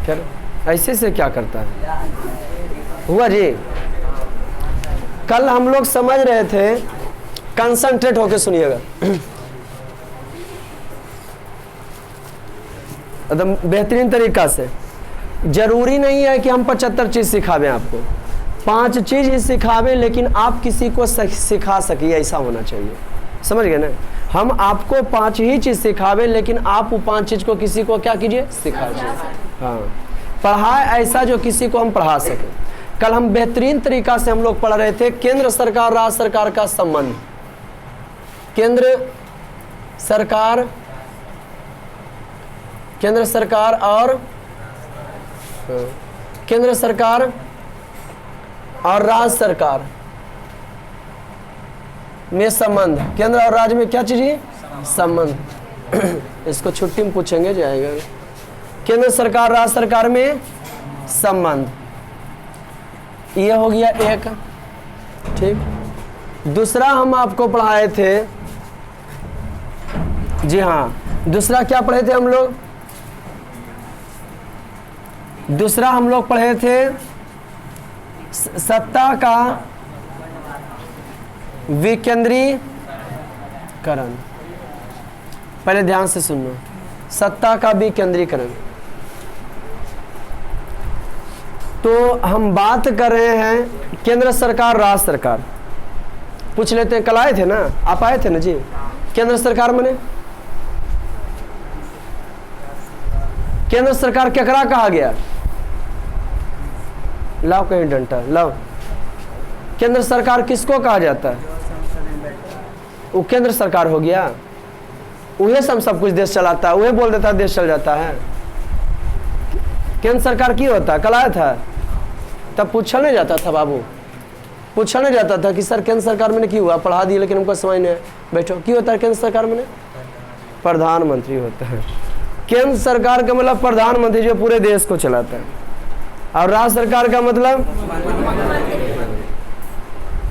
फिर ऐसे से क्या करता है? हुआ जी। कल हम लोग समझ रहे थे, कंसंट्रेट होके सुनिएगा एकदम बेहतरीन तरीका से। जरूरी नहीं है कि हम 75 चीज सिखावें आपको, 5 चीज ही सिखावें, लेकिन आप किसी को सिखा सकिए, ऐसा होना चाहिए। समझ गए ना? हम आपको 5 ही चीज सिखावें, लेकिन आप वो 5 चीज को किसी को क्या कीजिए? सिखा दीजिए। हाँ, पढ़ाए ऐसा जो किसी को हम पढ़ा सकें। कल हम बेहतरीन तरीका से हम लोग पढ़ रहे थे केंद्र सरकार राज्य सरकार का संबंध। केंद्र सरकार और राज्य सरकार में संबंध। केंद्र और राज्य में क्या चीज है? संबंध। इसको छुट्टी में पूछेंगे जाएगा। केंद्र सरकार राज्य सरकार में संबंध, ये हो गया एक। ठीक। दूसरा हम आपको पढ़ाए थे, जी हाँ, दूसरा क्या पढ़े थे हम लोग? दूसरा हम लोग पढ़े थे सत्ता का विकेंद्रीकरण। पहले ध्यान से सुनना, सत्ता का विकेंद्रीकरण। तो हम बात कर रहे हैं केंद्र सरकार राज्य सरकार। पूछ लेते हैं, कल आए थे ना, आप आए थे ना जी? केंद्र सरकार माने केंद्र सरकार केकरा कहा गया? लाओ कहीं डंटा लाओ। केंद्र सरकार किसको कहा जाता है? वो केंद्र सरकार हो गया, वही सब कुछ देश चलाता है, वही बोल देता है देश चल जाता है। केंद्र सरकार की होता है? कल आया था तब पूछा नहीं जाता था बाबू, पूछा नहीं जाता था कि सर केंद्र सरकार में क्यों हुआ? पढ़ा दिए लेकिन हमको समझ नहीं। बैठो, क्यों होता है केंद्र सरकार में? प्रधानमंत्री होता है। केंद्र सरकार का मतलब प्रधानमंत्री जो पूरे देश को चलाता है, और राज्य सरकार का मतलब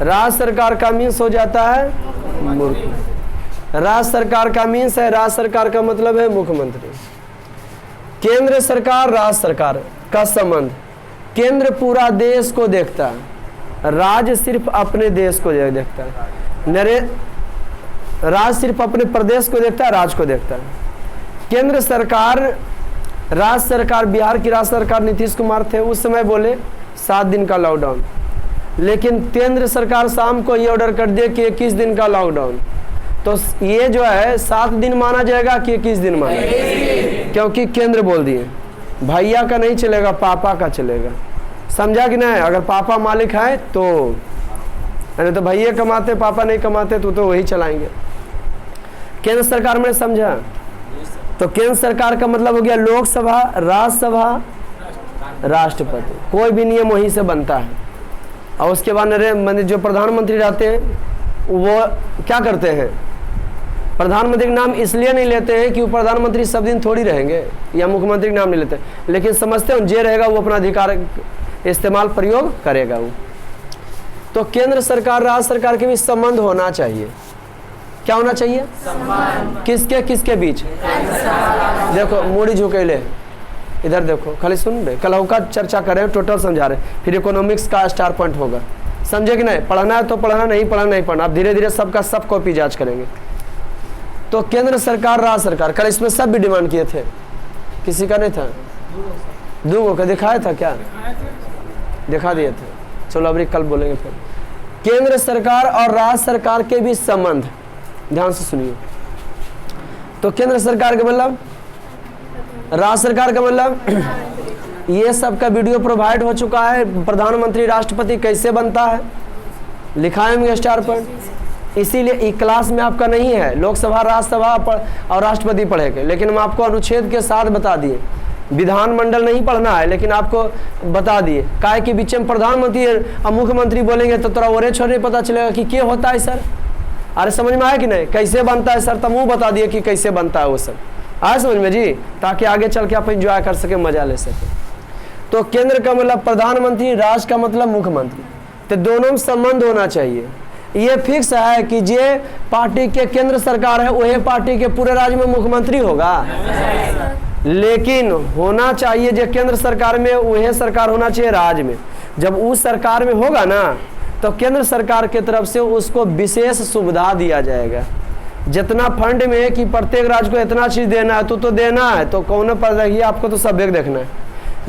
राज्य सरकार का मीन्स हो जाता है मूर्ख। राज्य सरकार का मीन्स है, राज्य सरकार का मतलब है मुख्यमंत्री। केंद्र सरकार राज्य सरकार का संबंध, केंद्र पूरा देश को देखता है, राज्य सिर्फ अपने देश को देखता है। राज्य सिर्फ अपने प्रदेश को देखता है, राज्य को देखता है। केंद्र सरकार राज्य सरकार, बिहार की राज्य सरकार नीतीश कुमार थे, उस समय बोले 7 दिन का लॉकडाउन, लेकिन केंद्र सरकार शाम को ये ऑर्डर कर दिया कि 21 दिन का लॉकडाउन। तो ये जो है 7 दिन माना जाएगा कि 21 दिन माना जाएगा? क्योंकि केंद्र बोल दिए। भैया का नहीं चलेगा, पापा का चलेगा। समझा कि नहीं? अगर पापा मालिक है तो, नहीं तो भैया कमाते पापा नहीं कमाते तो वही चलाएंगे। केंद्र सरकार में समझा? तो केंद्र सरकार का मतलब हो गया लोकसभा, राज्यसभा, राष्ट्रपति। कोई भी नियम वहीं से बनता है। और उसके बाद जो प्रधानमंत्री रहते हैं वो क्या करते हैं? प्रधानमंत्री का नाम इसलिए नहीं लेते हैं कि वो प्रधानमंत्री सब दिन थोड़ी रहेंगे, या मुख्यमंत्री का नाम नहीं लेते, लेकिन समझते हैं जे रहेगा वो अपना अधिकार इस्तेमाल प्रयोग करेगा वो। तो केंद्र सरकार राज्य सरकार के बीच संबंध होना चाहिए। क्या होना चाहिए? किसके किसके बीच? देखो मूडी झुकेले, इधर देखो, खाली सुन रहे, कल का चर्चा करें, टोटल समझा रहे, फिर इकोनॉमिक्स का स्टार पॉइंट होगा। समझे कि नहीं? पढ़ना है तो पढ़ना, नहीं पढ़ना नहीं पढ़ना। आप धीरे धीरे सबका सब कॉपी जांच करेंगे। तो केंद्र सरकार राज्य सरकार, कल इसमें सब भी डिमांड किए थे, किसी का नहीं था? 2 का दिखाया था क्या? दिखा दिए थे। चलो अभी कल बोलेंगे फिर। केंद्र सरकार और राज्य सरकार के बीच संबंध, ध्यान से सुनिए। तो केंद्र सरकार का मतलब, राज्य सरकार का मतलब, ये सब का वीडियो प्रोवाइड हो चुका है। प्रधानमंत्री राष्ट्रपति कैसे बनता है लिखा है स्टार पॉइंट। इसीलिए क्लास में आपका नहीं है लोकसभा, राज्यसभा और राष्ट्रपति पढ़ेंगे, लेकिन हम आपको अनुच्छेद के साथ बता दिए। विधानमंडल नहीं पढ़ना है, लेकिन आपको बता दिए। काहे कि बीच में प्रधानमंत्री और मुख्यमंत्री बोलेंगे तो थोड़ा ओरे छोरे पता चलेगा कि क्या होता है सर। अरे समझ में आया कि नहीं? कैसे बनता है सर, तब वो बता दिए कि कैसे बनता है वो सब। आया समझ में जी? ताकि आगे चल के आप एंजॉय कर सके, मजा ले सके। तो केंद्र का मतलब प्रधानमंत्री, राज्य का मतलब मुख्यमंत्री। तो दोनों में संबंध होना चाहिए। ये फिक्स है कि जे पार्टी के केंद्र सरकार है वही पार्टी के पूरे राज्य में मुख्यमंत्री होगा? लेकिन होना चाहिए जो केंद्र सरकार में वह सरकार होना चाहिए राज्य में। जब उस सरकार में होगा ना तो केंद्र सरकार की तरफ से उसको विशेष सुविधा दिया जाएगा। जितना फंड में है कि प्रत्येक राज्य को इतना चीज़ देना है तो देना है, तो कौन पर रहिए आपको तो सब एक देखना है।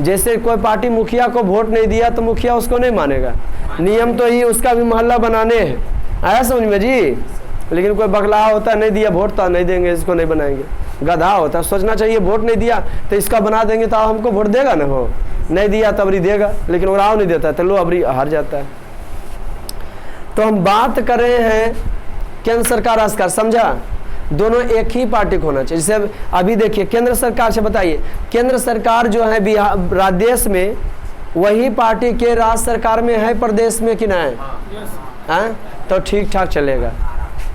जैसे कोई पार्टी मुखिया को वोट नहीं दिया तो मुखिया उसको नहीं मानेगा, नियम तो ही उसका भी मोहल्ला बनाने हैं, आया समझ में जी। लेकिन कोई बगलाहा होता है नहीं दिया वोट तो नहीं देंगे, इसको नहीं बनाएंगे। गधा होता है, सोचना चाहिए वोट नहीं दिया तो इसका बना देंगे तो हमको वोट देगा ना, हो नहीं दिया तो अबरी देगा, लेकिन वो नहीं देता तो लो अबरी हार जाता है। तो हम बात कर रहे हैं केंद्र सरकार राज्य सरकार, समझा, दोनों एक ही पार्टी को होना चाहिए। जैसे अभी देखिए केंद्र सरकार से बताइए, केंद्र सरकार जो है बिहार देश में वही पार्टी के राज्य सरकार में है, प्रदेश में कि नहीं है, तो ठीक ठाक चलेगा।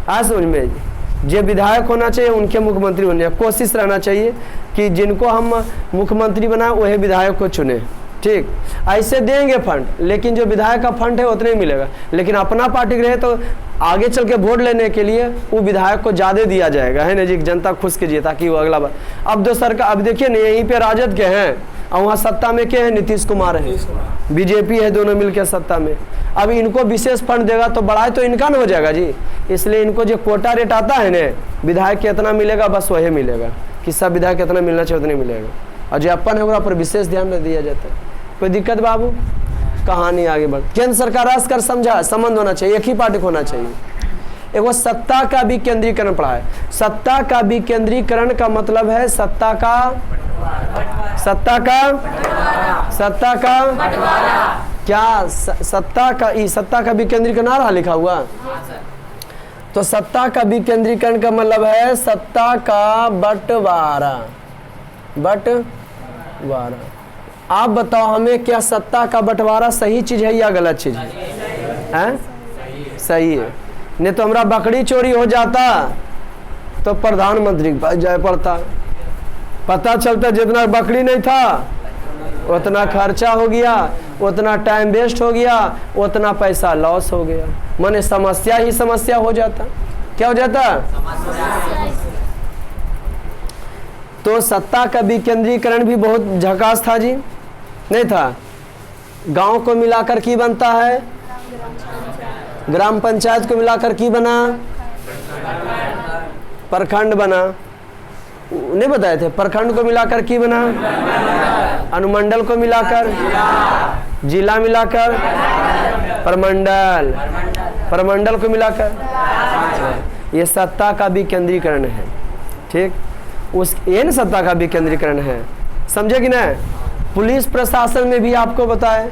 आज समझ में, जो विधायक होना चाहिए उनके मुख्यमंत्री होने, कोशिश रहना चाहिए कि जिनको हम मुख्यमंत्री बनाए वही विधायक को चुने। ठीक, ऐसे देंगे फंड, लेकिन जो विधायक का फंड है उतना ही मिलेगा। लेकिन अपना पार्टी रहे तो आगे चल के वोट लेने के लिए वो विधायक को ज़्यादा दिया जाएगा, है ना जी, जनता खुश कीजिए ताकि वो अगला बार। अब जो सरकार, अब देखिए ना यहीं पे राजद के हैं और वहाँ सत्ता में क्या है, नीतीश कुमार है, बीजेपी है, दोनों मिलकर सत्ता में। अब इनको विशेष फंड देगा तो बढ़ाए तो इनका ना हो जाएगा जी। इसलिए इनको जो कोटा रेट आता है ना, विधायक के इतना मिलेगा, बस वही मिलेगा कि सब विधायक कितना मिलना चाहिए उतना मिलेगा, और जो अपन है वहाँ पर विशेष ध्यान दिया जाता है। कोई दिक्कत बाबू, कहानी आगे बढ़। केंद्र सरकार राज्य कर समझा, संबंध होना चाहिए, एक ही पार्टी को होना चाहिए। एक वो सत्ता का भी केंद्रीकरण पड़ा है। सत्ता का भी केंद्रीकरण का मतलब है सत्ता का क्या सत्ता का भी केंद्रीकरण आ रहा लिखा हुआ, तो सत्ता का भी केंद्रीकरण का मतलब है सत्ता का बंटवारा। आप बताओ हमें, क्या सत्ता का बंटवारा सही चीज है या गलत चीज है? सही है। नहीं तो हमारा बकरी चोरी हो जाता तो प्रधानमंत्री के पास जाए पड़ता, पता चलता जितना बकरी नहीं था उतना खर्चा हो गया, उतना टाइम वेस्ट हो गया, उतना पैसा लॉस हो गया, माने समस्या ही समस्या हो जाता। क्या हो जाता? तो सत्ता का विकेंद्रीकरण भी बहुत झकास था जी, नहीं था? गांव को मिलाकर की बनता है, ग्राम पंचायत को मिलाकर की बना, प्रखंड बना, नहीं बताए थे? प्रखंड को मिलाकर की बना, अनुमंडल को मिलाकर, जिला मिलाकर, प्रमंडल को मिलाकर, ये सत्ता का भी केंद्रीकरण है। ठीक, उस ये न सत्ता का भी केंद्रीकरण है, समझे कि नहीं? पुलिस प्रशासन में भी आपको बताए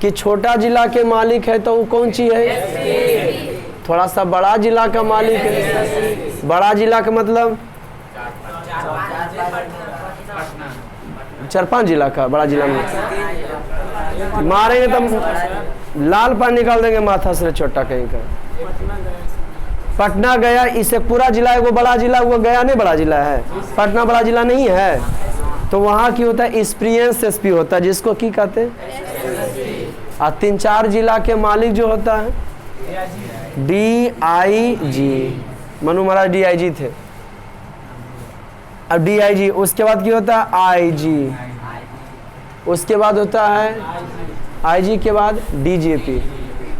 कि छोटा जिला के मालिक है तो वो कौन सी है? थोड़ा सा बड़ा जिला का मालिक है। बड़ा जिला का मतलब 4-5 जिला का, बड़ा जिला में मारेंगे तो लाल पानी निकाल देंगे माथा से, छोटा कहीं का। पटना गया, इसे पूरा जिला है, वो बड़ा जिला, वो गया नहीं बड़ा जिला है, पटना बड़ा जिला नहीं है। तो वहाँ की होता है एक्सपीरियंस एसपी होता है, जिसको की कहते हैं। और 3-4 जिला के मालिक जो होता है DIG, मनु महाराज DIG थे। अब DIG, उसके बाद क्या होता है IG, उसके बाद होता है IG के बाद DGP।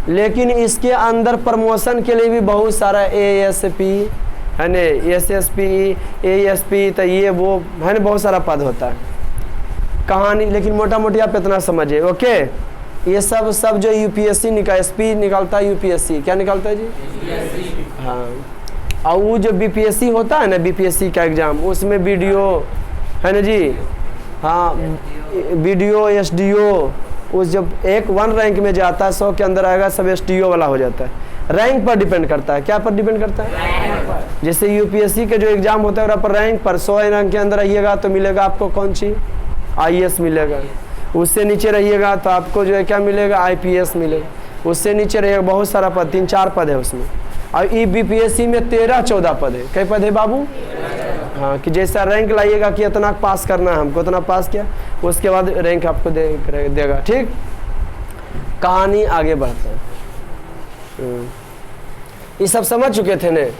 लेकिन इसके अंदर प्रमोशन के लिए भी बहुत सारा ASP है न, SSP, ASP, तो ये वो है न, बहुत सारा पद होता है। कहानी लेकिन मोटा मोटी आप इतना समझे, ओके? ये सब जो UPSC SP निकालता है, UPSC क्या निकालता है जी? हाँ, और वो जो BPSC होता है ना, BPSC का एग्जाम, उसमें BDO है ना जी, हाँ BDO SDO, उस जब 1 रैंक में जाता है 100 के अंदर आएगा, सब SDO वाला हो जाता है। रैंक पर डिपेंड करता है, क्या पर डिपेंड करता है? जैसे UPSC के जो एग्जाम होता है पर रैंक पर 100 रैंक के अंदर रहिएगा तो मिलेगा आपको कौन सी? IAS मिलेगा। उससे नीचे रहिएगा तो आपको जो है क्या मिलेगा? IPS मिलेगा। उससे नीचे रहिएगा बहुत सारा पद, 3-4 पद है उसमें। और BPSC में 13-14 पद है। कई पद है बाबू? हाँ, कि जैसा रैंक लाइएगा कि इतना पास करना है हमको, इतना पास किया, उसके बाद रैंक आपको देगा। ठीक, कहानी आगे बढ़ता है। ये सब समझ चुके थे ने?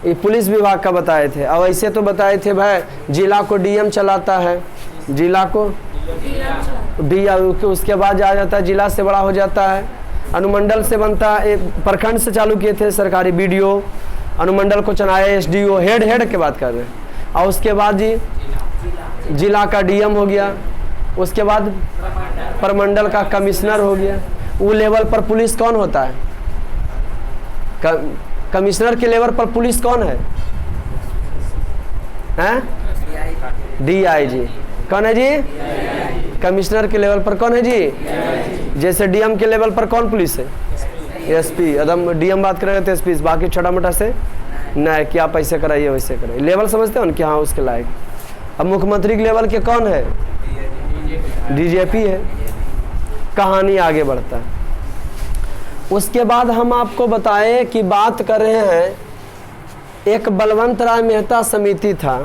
ये पुलिस विभाग का बताए थे। अब ऐसे तो बताए थे भाई जिला को डीएम चलाता है, जिला को उसके बाद आ जाता है, जिला से बड़ा हो जाता है, अनुमंडल से बनता है, प्रखंड से चालू किए थे सरकारी बीडीओ, अनुमंडल को चलाया एसडीओ, हेड के बात कर रहे हैं। और उसके बाद जी जिला का डीएम हो गया, उसके बाद प्रमंडल का कमिश्नर हो गया। वो लेवल पर पुलिस कौन होता है? कमिश्नर के लेवल पर पुलिस कौन है? डीआईजी। कौन है जी? कमिश्नर के लेवल पर कौन है जी? जैसे डीएम के लेवल पर कौन पुलिस है? एसपी। एकदम डीएम बात करेंगे तो एसपी, बाकी छोटा मोटा से नहीं कि आप ऐसे कराइए वैसे कराइए, लेवल समझते हो ना कि हाँ उसके लायक। अब मुख्यमंत्री के लेवल के कौन है? डीजीपी है। कहानी आगे बढ़ता है। उसके बाद हम आपको बताएं कि बात कर रहे हैं एक बलवंत राय मेहता समिति था।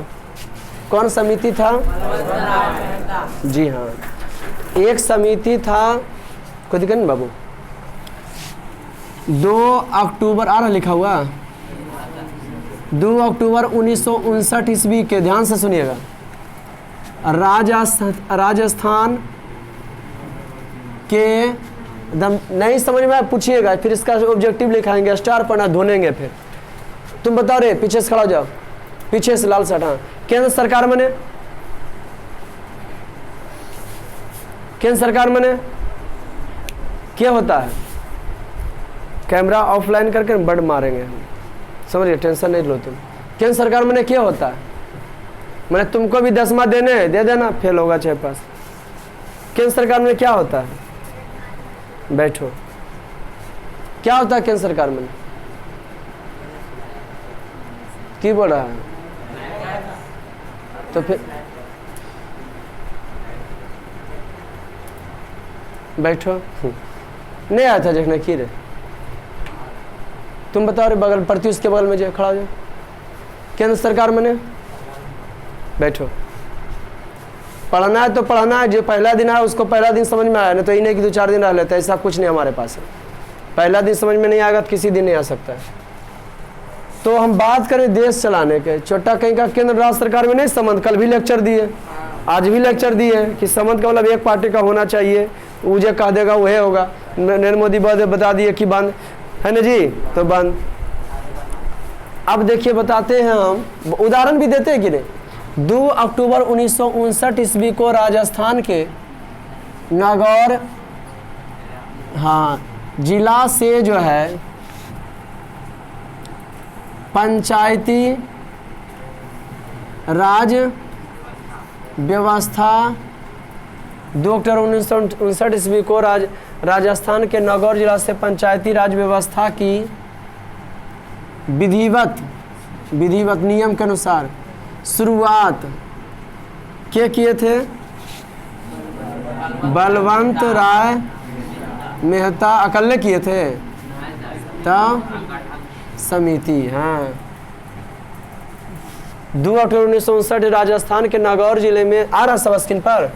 कौन समिति था? जी हाँ, एक समिति था, खुद दिक्कत नहीं बाबू, 2 अक्टूबर आ रहा लिखा हुआ 2 अक्टूबर 1959 ईस्वी के, ध्यान से सुनिएगा, राजस्थान के एकदम नहीं समझ में पूछिएगा, फिर इसका ऑब्जेक्टिव लिखाएंगे, स्टार पर ना ढूंढेंगे। फिर तुम बताओ रे, पीछे से खड़ा हो जाओ, पीछे से लाल शर्ट। हाँ, केंद्र सरकार में केंद्र सरकार में क्या होता है? कैमरा ऑफलाइन करके बड़ मारेंगे हम, समझिए, टेंशन नहीं लो तुम। केंद्र सरकार में क्या होता है? मैंने तुमको भी 10वां देने दे देना, फेल होगा चाहे पास। केंद्र सरकार में क्या होता है? बैठो, क्या होता है केंद्र सरकार में? की बोल रहा है? तो फिर बैठो, नहीं आया था देखने की रे, तुम बताओ रे, बगल प्रति उसके बगल में जो खड़ा हो जाओ। केंद्र सरकार में बैठो, पढ़ना है तो पढ़ना है, जो पहला दिन आया उसको पहला दिन समझ में आया, नहीं तो इन्हें कि 2-4 दिन रह लेता है, ऐसा कुछ नहीं हमारे पास है। पहला दिन समझ में नहीं आएगा तो किसी दिन नहीं आ सकता है। तो हम बात करें देश चलाने के, छोटा कहीं का केंद्र राज्य सरकार में नहीं संबंध, कल भी लेक्चर दिए, आज भी लेक्चर दिए कि संबंध का मतलब एक पार्टी का होना चाहिए, मुझे कह देगा वह होगा। नरेंद्र मोदी बता दिए कि बंद है ना जी, तो बंद। अब देखिए बताते हैं हम, उदाहरण भी देते हैं कि नहीं। 2 अक्टूबर 1959 ईस्वी को राजस्थान के नागौर, हाँ, जिला से जो है पंचायती राज व्यवस्था 2 अक्टूबर 1959 ईस्वी को राजस्थान के नागौर जिला से पंचायती राज व्यवस्था की विधिवत नियम के अनुसार शुरुआत क्या किए थे? बलवंत राय मेहता अकेले किए थे, तब समिति। हाँ, 2 अक्टूबर 1959 राजस्थान के नागौर जिले में, आ रहा सब स्क्रीन पर,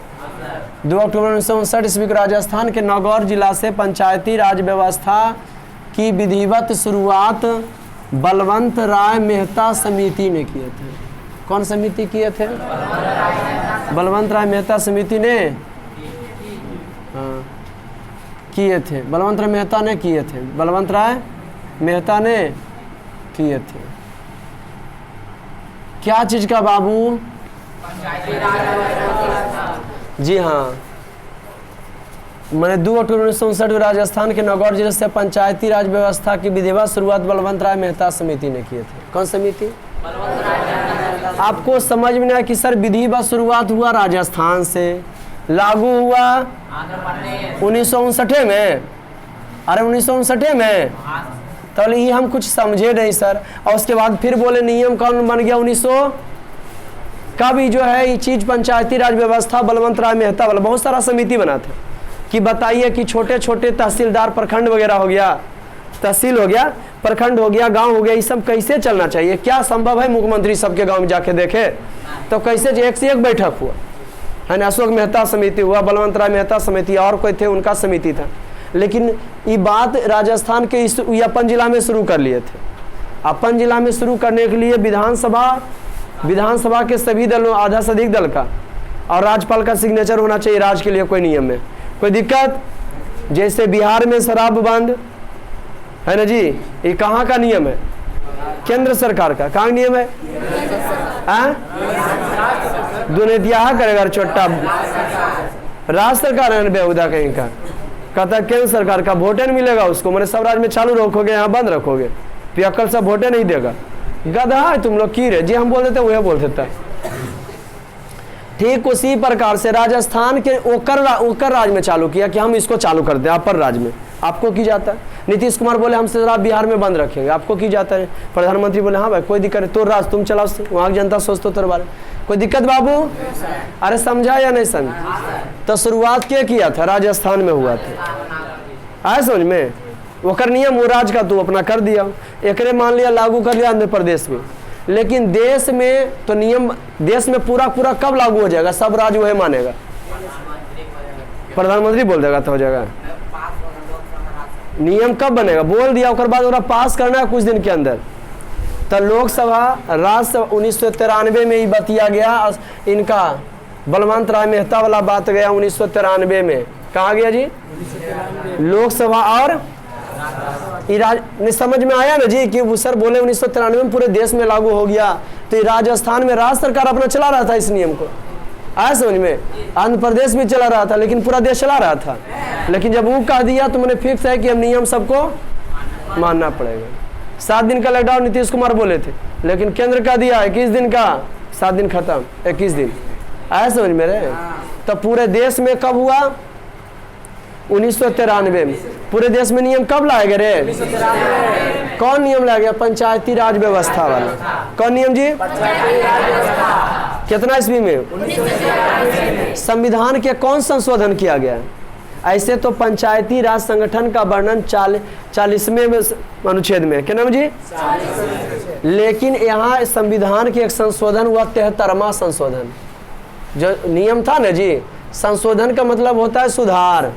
2 अक्टूबर 1959 ईस्वी को राजस्थान के नागौर जिला से पंचायती राज व्यवस्था की विधिवत शुरुआत बलवंत राय मेहता समिति ने किए थे। कौन समिति किए थे? बलवंत राय मेहता समिति ने किए थे, बलवंत राय मेहता ने किए थे, बलवंत राय मेहता ने किए थे। क्या चीज का बाबू? जी हाँ, मैंने 2 अक्टूबर 1959 राजस्थान के नागौर जिले से पंचायती राज व्यवस्था की विधिवत शुरुआत बलवंत राय मेहता समिति ने किए थे। कौन समिति? आपको समझ में आया कि सर विधिवत शुरुआत हुआ राजस्थान से, लागू हुआ 1959 में। अरे 1959 में, तो ये हम कुछ समझे नहीं सर। और उसके बाद फिर बोले नियम कानून बन गया 1900 का भी जो है ये चीज पंचायती राज व्यवस्था बलवंत राय मेहता वाला बहुत सारा समिति बना था कि बताइए कि छोटे छोटे तहसीलदार, प्रखंड वगैरह हो गया, तहसील हो गया, प्रखंड हो गया, गांव हो गया, ये सब कैसे चलना चाहिए? क्या संभव है मुख्यमंत्री सबके गांव में जाके देखे? तो कैसे एक से एक बैठक हुआ है ना, अशोक मेहता समिति हुआ, बलवंत राय मेहता समिति, और कोई थे उनका समिति था। लेकिन ये बात राजस्थान के अपन जिला में शुरू कर लिए थे। अपन जिला में शुरू करने के लिए विधानसभा के सभी दलों, आधा से अधिक दल का, और राज्यपाल का सिग्नेचर होना चाहिए। राज्य के लिए कोई नियम है, कोई दिक्कत? जैसे बिहार में शराब बंद है ना जी, ये कहाँ का नियम है? केंद्र सरकार का। कहाँ नियम है? दुनिया करेगा छोटा राज्य सरकार है बेहुदा कहीं का, कहता है केंद्र सरकार का। वोटे नहीं मिलेगा उसको, मैंने सब राज्य में चालू रखोगे, यहाँ बंद रखोगे, पियक्कड़ सब वोटे नहीं देगा। गधा है तुम लोग की रे जी, हम बोल देते वह बोल देता। ठीक उसी प्रकार से राजस्थान के ओकर राज्य में चालू किया कि हम इसको चालू कर दें अपर राज्य में। आपको की जाता है? नीतीश कुमार बोले हम शराब बिहार में बंद रखेंगे, आपको की जाता है? प्रधानमंत्री बोले हाँ भाई कोई दिक्कत नहीं, तो राज तुम चलाओ, वहाँ की जनता सोचते तेरे बारे में, कोई दिक्कत बाबू? अरे समझा या नहीं समझ? तो शुरुआत क्या किया था? राजस्थान में हुआ था। आए समझ में? वो कर नियम वो राज्य का तू अपना कर दिया, एकरे मान लिया लागू कर लिया आंध्र प्रदेश में। लेकिन देश में तो नियम देश में पूरा कब लागू हो जाएगा? सब राज्य वही मानेगा, प्रधानमंत्री बोल देगा तो हो जाएगा। नियम कब बनेगा? बोल दिया, उसके बाद पास करना है कुछ दिन के अंदर। तो लोकसभा राज्यसभा 1993 में ही बतिया गया, इनका बलवंत राय मेहता वाला बात गया 1993 में। कहाँ गया जी? लोकसभा और नहीं समझ में आया ना जी कि वो सर बोले 1993 में पूरे देश में लागू हो गया, तो राजस्थान में राज्य सरकार अपना चला रहा था इस नियम को। आया समझ में? आंध्र प्रदेश भी चला रहा था, लेकिन पूरा देश चला रहा था। लेकिन जब वो कह दिया तो मैंने फिक्स है कि हम नियम सबको मानना पड़ेगा। 7 दिन का लॉकडाउन नीतीश कुमार बोले थे, लेकिन केंद्र का दिया 21 दिन का, 7 दिन खत्म, 21 दिन। आया समझ में रे? तो पूरे देश में कब हुआ? 1993 में। पूरे देश में नियम कब लाए गए रे? कौन नियम लाया गया? पंचायती राज व्यवस्था वाला। कौन नियम जी? कितना ईस्वी में? संविधान के कौन संशोधन किया गया? ऐसे तो पंचायती राज संगठन का वर्णन 40वें अनुच्छेद में, क्या नाम जी? लेकिन यहाँ संविधान के एक संशोधन हुआ, 73वां संशोधन। जो नियम था ना जी, संशोधन का मतलब होता है सुधार।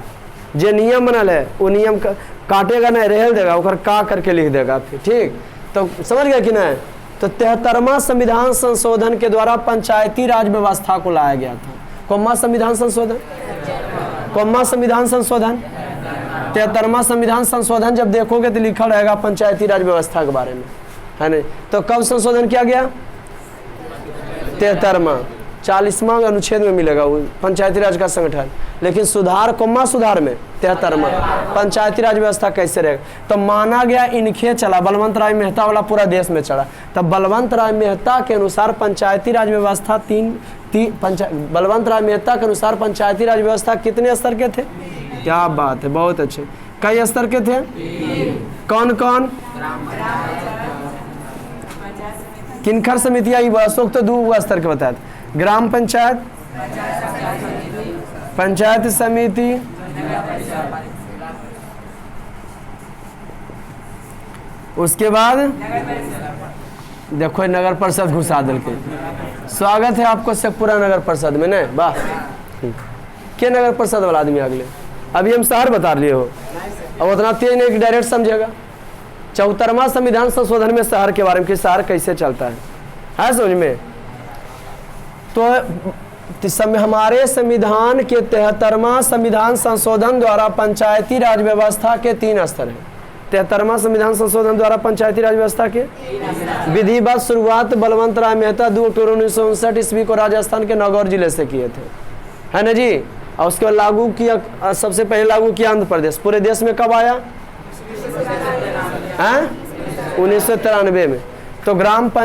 जो नियम बनल है वो नियम काटेगा नहीं, रेहल देगा, उधर का करके लिख देगा फिर। ठीक तो समझ गया कि नहीं? तो 73वां संविधान संशोधन के द्वारा पंचायती राज व्यवस्था को लाया गया था। कौन संविधान संशोधन? 73वां संविधान संशोधन जब देखोगे तो लिखा रहेगा पंचायती राज व्यवस्था के बारे में, है नहीं? तो कब संशोधन किया गया? 73वां 40वां अनुच्छेद में मिलेगा वो पंचायती राज का संगठन। लेकिन सुधार सुधार में 73वां पंचायती राज व्यवस्था कैसे रहेगा? तो माना गया इनके चला, बलवंत राय मेहता वाला पूरा देश में चला। तब बलवंत राय मेहता के अनुसार पंचायती राज व्यवस्था बलवंत राय मेहता के अनुसार पंचायती राज व्यवस्था कितने स्तर के थे? क्या बात है, बहुत अच्छे। कई स्तर के थे? कौन कौन? किनखर समितियां? अशोक तो 2 स्तर के बताए थे। ग्राम पंचायत, पंचायत समिति, उसके बाद देखो नगर परिषद घुसा दल के। स्वागत है आपको शेखपुरा नगर परिषद में। नहीं वाह, के नगर परिषद वाला आदमी अगले अभी हम शहर बता रहे हो, अब उतना तेज नहीं डायरेक्ट समझेगा। 74वां संविधान संशोधन में शहर के बारे में कि शहर कैसे चलता है समझ में? तो हमारे संविधान के 73वां संविधान संशोधन द्वारा पंचायती राज व्यवस्था के 3 स्तर हैं। 73वां संविधान संशोधन द्वारा पंचायती राज व्यवस्था के विधिवत शुरुआत बलवंत राय मेहता 2 अक्टूबर 1959 ईस्वी को राजस्थान के नागौर जिले से किए थे, है ना जी? और उसके बाद लागू किया, सबसे पहले लागू किया आंध्र प्रदेश। पूरे देश में कब आया? 1993 में। तो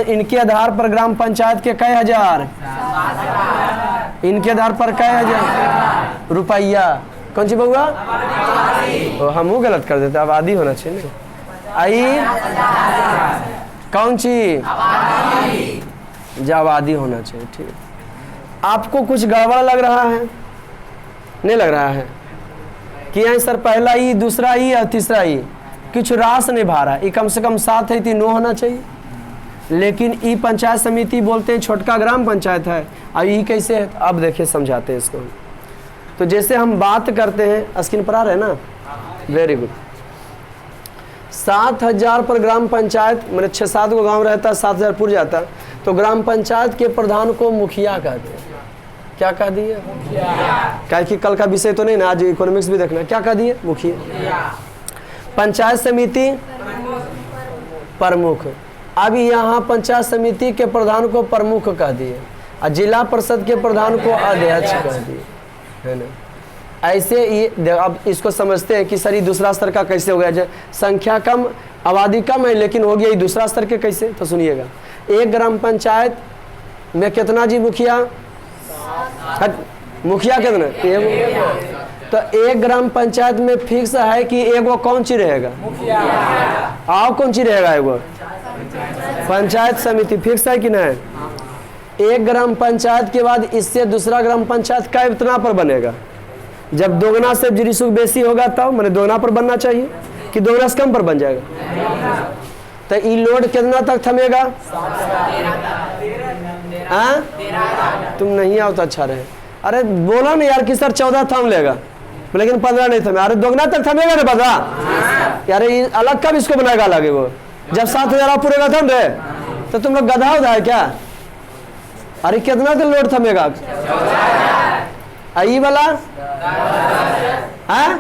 इनके आधार पर ग्राम पंचायत के कई हजार, इनके आधार पर कई हजार रुपया। कौन सी बउआ? हम वो गलत कर देते, आबादी होना चाहिए ना। आई कौन सी? जो आबादी होना चाहिए। ठीक, आपको कुछ गड़बड़ लग रहा है? नहीं लग रहा है कि यहाँ सर पहला ई, दूसरा ई और तीसरा ई कुछ रास नहीं भा रहा है। कम से कम 7 है, 3 होना चाहिए। लेकिन ई पंचायत समिति बोलते हैं, छोटका ग्राम पंचायत है। और ई कैसे है? अब देखिए समझाते हैं इसको। तो जैसे हम बात करते हैं, स्क्रीन पर आ रहे हैं ना? Very good. 7,000 पर ग्राम पंचायत, मैंने 6-7 गो गांव रहता, 7,000 पुर जाता, तो ग्राम पंचायत के प्रधान को मुखिया कहते हैं। क्या कह दिए? क्या कि कल का विषय तो नहीं ना, आज इकोनॉमिक्स भी देखना। क्या कह दिए? मुखिया। पंचायत समिति प्रमुख। अब यहाँ पंचायत समिति के प्रधान को प्रमुख कह दिए और जिला परिषद के प्रधान को अध्यक्ष कह दिए, है ना। ऐसे ये अब इसको समझते हैं कि सर ये दूसरा स्तर का कैसे हो गया, संख्या कम आबादी कम है लेकिन हो गया ये दूसरा स्तर के कैसे। तो सुनिएगा, एक ग्राम पंचायत में कितना जी मुखिया? मुखिया कितना? एगो। तो एक ग्राम पंचायत में फिक्स है कि एगो कौन सी रहेगा? आओ कौन सी रहेगा? एगो पंचायत समिति फिक्स है कि नहीं? एक ग्राम पंचायत के बाद इससे दूसरा ग्राम पंचायत का इतना पर बनेगा, जब दोगुना से जिरिसुख बेसी होगा तब मैंने दोगुना पर बनना चाहिए कि दोगुना से कम पर बन जाएगा। तो ये लोड कितना तक थमेगा? तुम नहीं आओ तो अच्छा रहे। अरे बोलो ना यार कि सर 14 थम लेगा, लेकिन 15 नहीं थमे। अरे दोगुना तक थमेगा ना 15? यार ये अलग कब इसको बनाएगा अलग है वो, जब 7,000 पूरेगा थम रहे। तो तुम लोग गधा उधा है क्या? अरे कितना तो लोड थमेगा? आई वाला है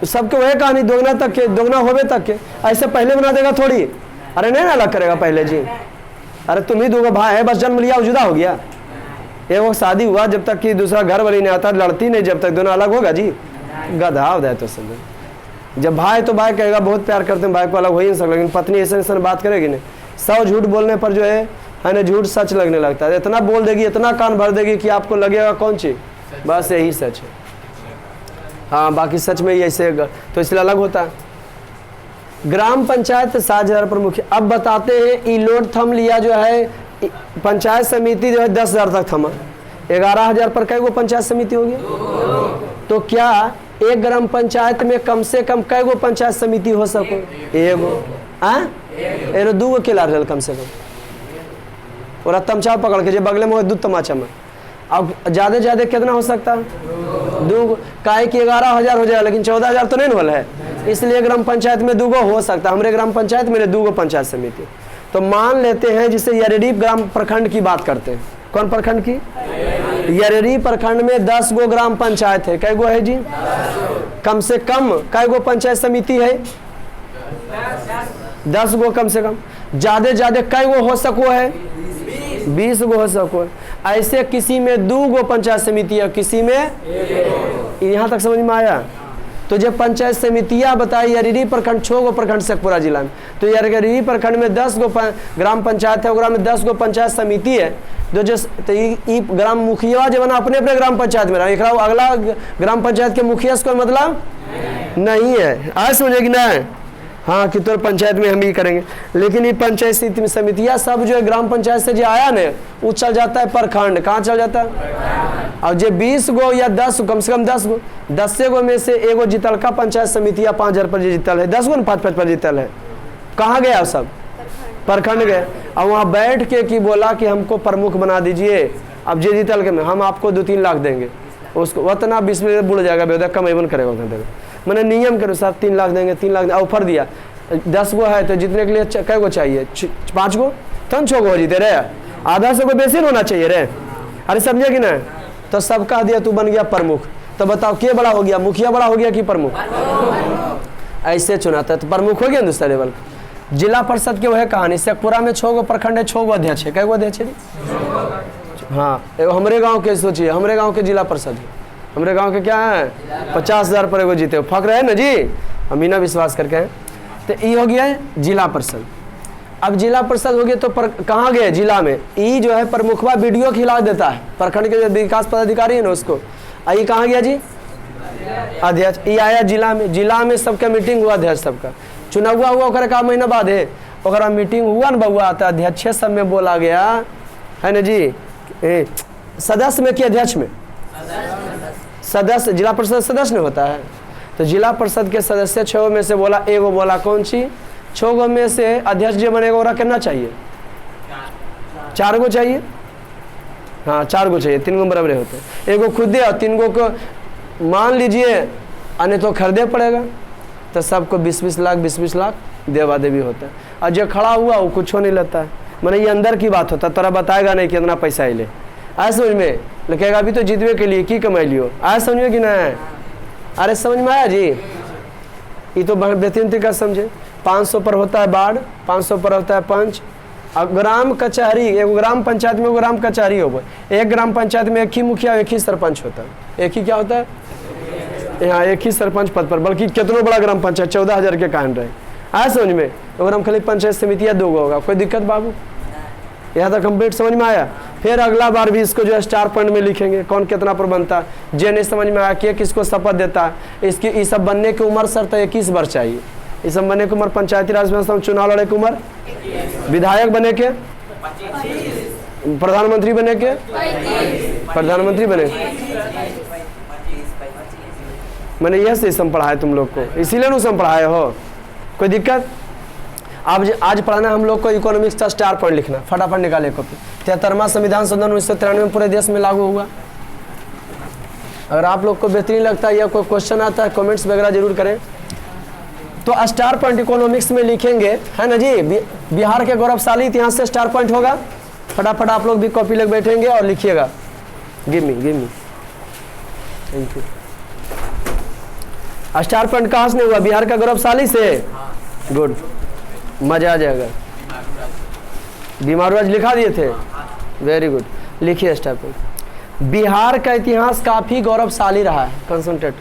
सबके वही कहानी, दोगुना तक के, दोगुना होवे तक के। ऐसे पहले बना देगा थोड़ी। अरे नहीं ना अलग करेगा पहले जी। अरे तुम ही दो भाई है, बस जन्म लिया जुदा हो गया। ये वो शादी हुआ जब तक कि दूसरा घर वाली नहीं आता, लड़ती नहीं जब तक, दोनों अलग होगा जी। गधा हो तो समझ। जब भाई तो भाई कहेगा बहुत प्यार करते हैं भाई को, अलग हो ही नहीं सकता, लेकिन पत्नी ऐसे बात करेगी नहीं। 100 झूठ बोलने पर जो है ना झूठ सच लगने लगता है। इतना बोल देगी, इतना कान भर देगी कि आपको लगेगा कौन सी, बस यही सच है। हाँ बाकी सच में ही ऐसे, तो इसलिए अलग होता है। ग्राम पंचायत 7,000 पर मुखिया। अब बताते हैं ई लोड थम लिया जो है, पंचायत समिति जो है 10,000 तक थमा, 11,000 पर कई गो पंचायत समिति होगी। तो क्या एक ग्राम पंचायत में कम से कम कई गो पंचायत समिति हो सको? एगो। एरो 2 गो केला रहल कम से कम। और तमचा पकड़ के जो बगले में हो 2 तमाचा में। अब ज्यादा ज्यादा कितना हो सकता है? 2 गो। काहे कि 11,000 हो जाएगा, लेकिन 14,000 तो नहीं होल है, इसलिए ग्राम पंचायत में 2 गो हो सकता है। हमारे ग्राम पंचायत में 2 गो पंचायत समिति। तो मान लेते हैं जिसे यरेरी ग्राम प्रखंड की बात करते हैं। कौन प्रखंड की? यरेरी प्रखंड में 10 गो ग्राम पंचायत है। कै गो है जी? कम से कम कै गो पंचायत समिति है? 10 गो कम से कम। ज्यादा ज्यादा कै गो हो सको है? 20 गो हो सको है। ऐसे किसी में 2 गो पंचायत समिति है, किसी में यहाँ तक समझ में आया? तो जब पंचायत समितियाँ बताई यरेरी प्रखंड 6 गो प्रखंड शेखपुरा जिला में, तो यरेरी प्रखंड में 10 गो ग्राम पंचायत है, ओकरा में 10 गो पंचायत समिति है। तो ये ग्राम मुखिया जब अपने अपने ग्राम पंचायत में रहा, अगला ग्राम पंचायत के मुखिया से कोई मतलब नहीं है। आज समझेगी ना? हाँ कि तो पंचायत में हम ही करेंगे, लेकिन ये पंचायत समितियाँ सब जो है ग्राम पंचायत से जो आया ना वो चल जाता है प्रखंड। कहाँ चल जाता है? और जो 20 गो या 10 कम से कम 10 गो, 10 गो में से एगो जीतल का पंचायत समितियाँ 5,000 पर जीतल है, 10 गो 5-5 पर जीतल है। कहाँ गया सब? प्रखंड गए। और वहाँ बैठ के कि बोला कि हमको प्रमुख बना दीजिए, अब जे जीतल के में हम आपको 2-3 लाख देंगे, उसको उतना 20 में बुड़ जाएगा, बेहद कमेबन करेगा उतना देगा। मैंने नियम के अनुसार 3 लाख देंगे, 3 लाख ऑफर दिया। 10 गो है तो जीतने के लिए कै गो चाहिए? 5 गो, तन 6 गो जीते रहे, आधा से कोई बेसी होना चाहिए रे। अरे समझे कि नहीं? तो सब कह दिया तू बन गया प्रमुख। तो बताओ के बड़ा हो गया, मुखिया बड़ा हो गया कि प्रमुख? ऐसे चुनाता है तो प्रमुख हो गया दूसरा लेवल। जिला परिषद के वह कहानी, शेखपुरा में 6 गो प्रखंड है, 6 गो अध्यक्ष है। कै गो अध्यक्ष है? हाँ हमारे गाँव के सोचिए, हमारे गाँव के जिला परिषद है, हमारे गांव के क्या है 50,000 पर एगो जीते, फक्र है ना जी, हम बिना विश्वास करके हैं। तो ये हो गया है जिला परिषद। अब जिला परिषद हो गया तो कहाँ गए? जिला में ये जो है प्रमुखवा वीडियो खिला देता है, प्रखंड के जो विकास पदाधिकारी है ना उसको। ये कहाँ गया जी? अध्यक्ष। ये आया जिला में, जिला में सबका मीटिंग हुआ, अध्यक्ष सबका चुनाव हुआ, ओकरा का महीना बाद है ओकरा मीटिंग हुआ ना बउआ, तो अध्यक्ष सब में बोला गया है ना जी, सदस्य में कि अध्यक्ष में? सदस्य, जिला परिषद सदस्य नहीं होता है। तो जिला परिषद के सदस्य 6 में से बोला, एगो बोला कौन सी? 6 गो में से अध्यक्ष जो बनेगा ओरा कितना चाहिए? 4 गो चाहिए। हाँ 4 गो चाहिए, 3 गो बराबर होते हैं। एगो खुद दे और 3 गो को मान लीजिए अन्य तो खरीदे पड़ेगा। तो सबको 20-20 लाख 20-20 लाख देवा देवी होता है। और जो खड़ा हुआ वो कुछ नहीं लेता है, मैंने ये अंदर की बात होता है, तोरा बताएगा नहीं कितना पैसा ले। आए समझ में, लगेगा अभी तो जीतवे के लिए की कमाई लियो। आए समझ में कि नहीं? अरे समझ में आया जी? ये तो बेहतरीन तरीका समझे। 500 पर होता है बाढ़, 500 पर होता है पंच। अब ग्राम कचहरी, एक ग्राम पंचायत में ग्राम कचहरी हो गए। एक ग्राम पंचायत में एक ही मुखिया एक ही सरपंच होता है। एक ही क्या होता है? यहाँ एक ही सरपंच पद पर, बल्कि कितना बड़ा ग्राम पंचायत 14,000 के कान रहे। आया समझ में? अगर हम खाली पंचायत समितियाँ 2 होगा, कोई दिक्कत बाबू? यहाँ तक कंप्लीट समझ में आया? फिर अगला बार भी इसको जो है स्टार पॉइंट में लिखेंगे कौन कितना पर बनता है। जे नहीं समझ में आया कि किसको शपथ देता है, इसकी ये सब बनने की उम्र सर तो 21 वर्ष चाहिए। ये सब बनने की उम्र, पंचायती राज व्यवस्था चुनाव लड़े की उम्र, विधायक बने के, प्रधानमंत्री बने के, प्रधानमंत्री बने, मैंने यह सिस्टम पढ़ाया तुम लोग को, इसीलिए नु सम पढ़ाए हो। कोई दिक्कत? आज पढ़ाना हम लोग को इकोनॉमिक्स का स्टार पॉइंट लिखना, फटाफट निकाले कॉपी। 73वां संविधान संशोधन 1993 में पूरे देश में लागू हुआ। अगर आप लोग को बेहतरीन लगता है या कोई क्वेश्चन आता है कमेंट्स वगैरह जरूर करें। तो स्टार पॉइंट इकोनॉमिक्स में लिखेंगे, है ना जी? बिहार के गौरवशाली इतिहास से स्टार पॉइंट होगा। फटाफट आप लोग भी कॉपी लग बैठेंगे और लिखिएगा। Give me thank you. Star point कहाँ से हुआ? बिहार का गौरवशाली से। गुड, मजा आ जाएगा। बीमारू आज लिखा दिए थे, वेरी गुड। लिखिए स्टार पॉइंट। बिहार का इतिहास काफी गौरवशाली रहा है। कंसंट्रेट।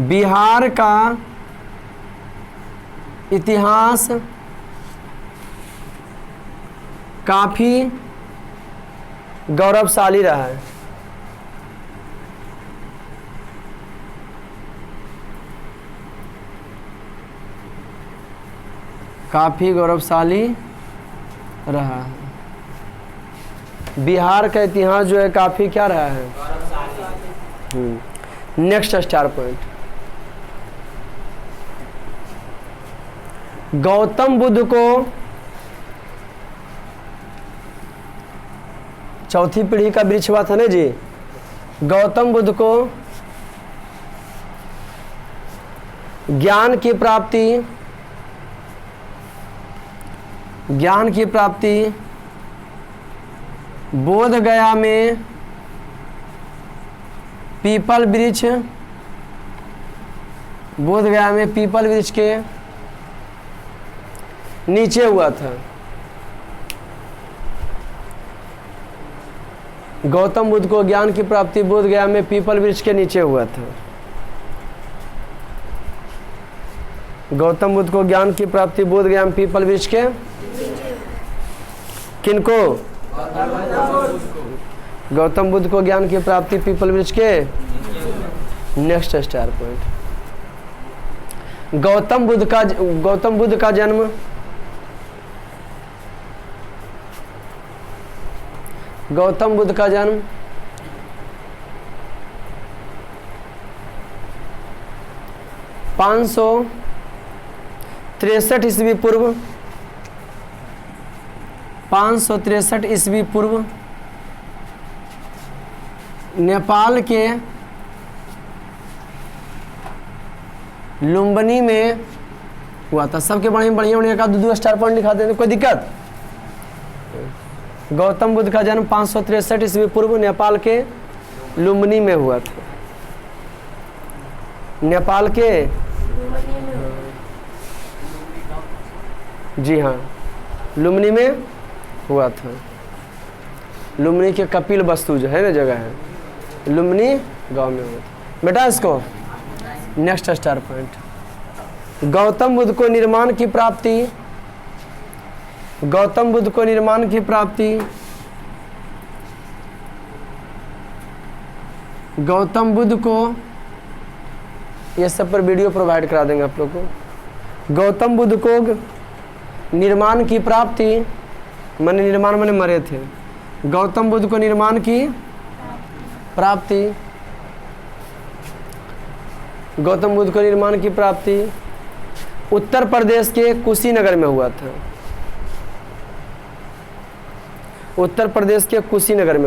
बिहार का इतिहास काफी गौरवशाली रहा है। काफी गौरवशाली रहा है। बिहार का इतिहास जो है काफी क्या रहा है? Next star point. Gautam Buddha को चौथी पीढ़ी का वृक्ष हुआ था ना जी। गौतम बुद्ध को ज्ञान की प्राप्ति बोध गया में पीपल वृक्ष के नीचे हुआ था। गौतम बुद्ध को ज्ञान की प्राप्ति बोध गया में पीपल वृक्ष के नीचे हुआ था। गौतम बुद्ध को ज्ञान की प्राप्ति बोध गया में पीपल वृक्ष के किनको? गौतम बुद्ध को ज्ञान की प्राप्ति पीपल वृक्ष के। Next star point. Gautam Buddha का जन्म 563 ईस्वी पूर्व 563 ईस्वी पूर्व नेपाल के लुम्बिनी में हुआ था। सबके बढ़िया का 2 स्टार पॉइंट लिखा देते, कोई दिक्कत? गौतम बुद्ध का जन्म 563 ईस्वी पूर्व नेपाल के लुम्बिनी में हुआ था। नेपाल के, जी हाँ, लुम्बिनी में हुआ था। लुम्बिनी के कपिल वस्तु जो है ना जगह है, लुम्बिनी गांव में हुआ था बेटा। इसको next star point. Gautam Buddha को निर्माण की प्राप्ति ये सब पर वीडियो प्रोवाइड करा देंगे आप लोग को। गौतम बुद्ध को निर्माण की प्राप्ति माने निर्माण माने मरे थे। गौतम बुद्ध को निर्माण की प्राप्ति उत्तर प्रदेश के कुशीनगर में हुआ था। उत्तर प्रदेश के कुशीनगर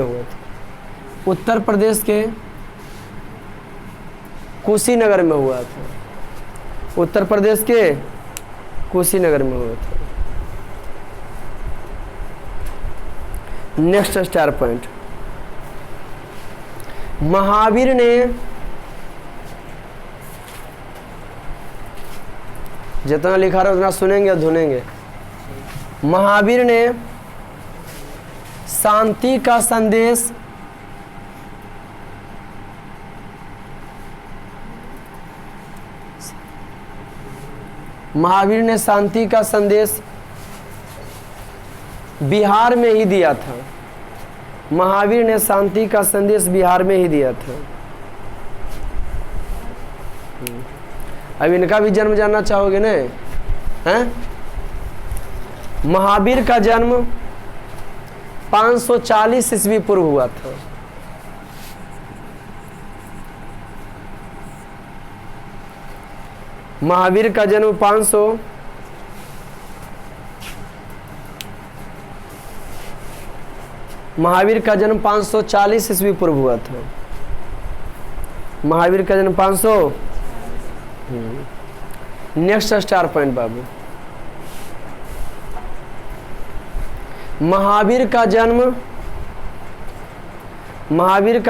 कुशीनगर में हुआ था, उत्तर प्रदेश के कुशीनगर में हुआ था। नेक्स्ट स्टार पॉइंट, महावीर ने, जितना लिखा रहा उतना सुनेंगे और धुनेंगे। महावीर ने शांति का संदेश महावीर ने शांति का संदेश बिहार में ही दिया था। महावीर ने शांति का संदेश बिहार में ही दिया था। अब इनका भी जन्म जानना चाहोगे ना? हैं? महावीर का जन्म 540 ईस्वी पूर्व हुआ था। महावीर का जन्म 540 ईस्वी पूर्व हुआ था। महावीर का जन्म 500। नेक्स्ट स्टार पॉइंट बाबू, महावीर का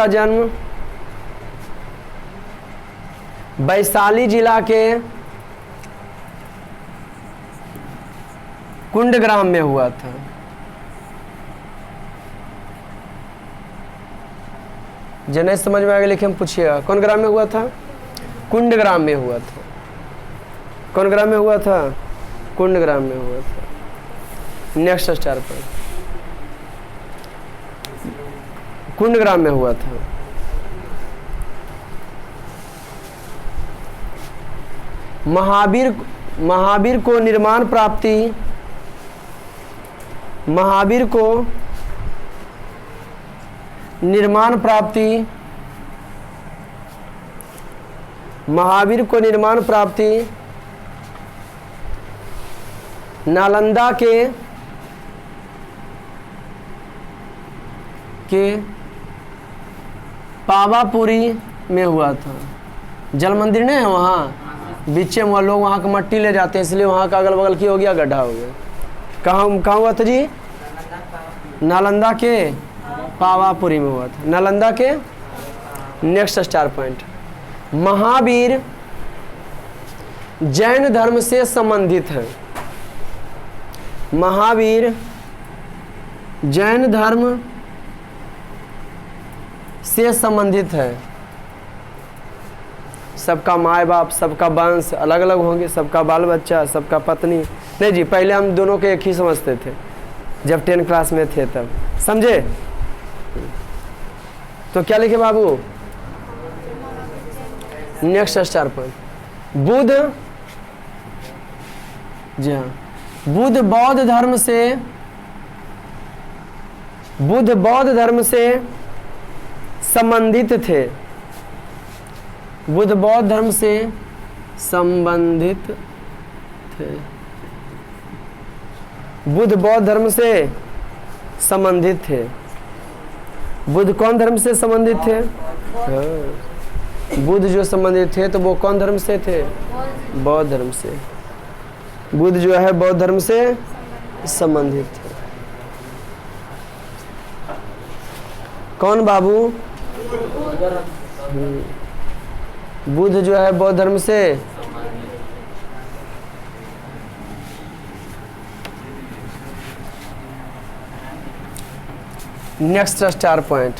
जन्म वैशाली जिला के कुंडग्राम में हुआ था। जो नहीं समझ में आगे लिखे हम पूछिएगा, कौन ग्राम में हुआ था? कुंडग्राम में हुआ था। कौन ग्राम में हुआ था? कुंडग्राम में हुआ था। नेक्स्ट स्टार पर कुंडग्राम में हुआ था। महावीर को निर्माण प्राप्ति नालंदा के पावापुरी में हुआ था। जल मंदिर नहीं है वहाँ बीचे में, लोग वहाँ का मट्टी ले जाते हैं, इसलिए वहाँ का अगल बगल की हो गया, गड्ढा हो गया। कहाँ हुआ था जी? नालंदा के पावापुरी में हुआ था। नालंदा के। Next star point, Mahavir Jain धर्म से संबंधित है। महावीर जैन धर्म से संबंधित है। सबका माँ बाप, सबका वंश अलग अलग होंगे, सबका बाल बच्चा, सबका पत्नी। नहीं जी, पहले हम दोनों के एक ही समझते थे जब 10 क्लास में थे, तब समझे। तो क्या लिखे बाबू? नेक्स्ट स्टार पॉइंट, बुद्ध, जी हाँ, बुद्ध बौद्ध धर्म से संबंधित थे। बुद्ध बौद्ध धर्म से संबंधित थे। बुद्ध बौद्ध धर्म से संबंधित थे। बुद्ध कौन धर्म से संबंधित थे? हाँ। बुद्ध जो संबंधित थे तो वो कौन धर्म से थे? बौद्ध धर्म से। बुद्ध जो है बौद्ध धर्म से संबंधित थे। कौन बाबू? बुद्ध जो है बौद्ध धर्म से नेक्स्ट स्टार पॉइंट,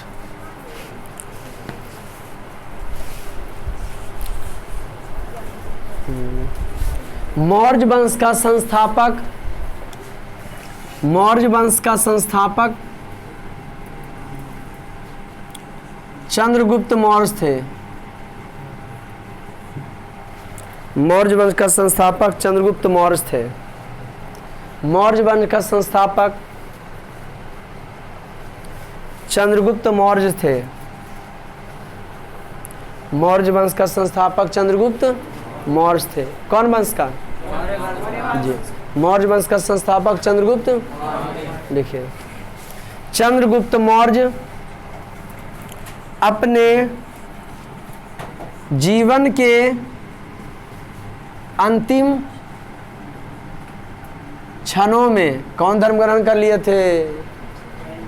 मौर्य वंश का संस्थापक चंद्रगुप्त मौर्य थे। मौर्य वंश का संस्थापक चंद्रगुप्त मौर्य थे। मौर्य वंश का संस्थापक चंद्रगुप्त मौर्य थे। मौर्य वंश का संस्थापक चंद्रगुप्त मौर्य थे। कौन वंश का? जी, मौर्य वंश का संस्थापक चंद्रगुप्त। देखिए, चंद्रगुप्त मौर्य अपने जीवन के अंतिम क्षणों में कौन धर्म ग्रहण कर लिए थे?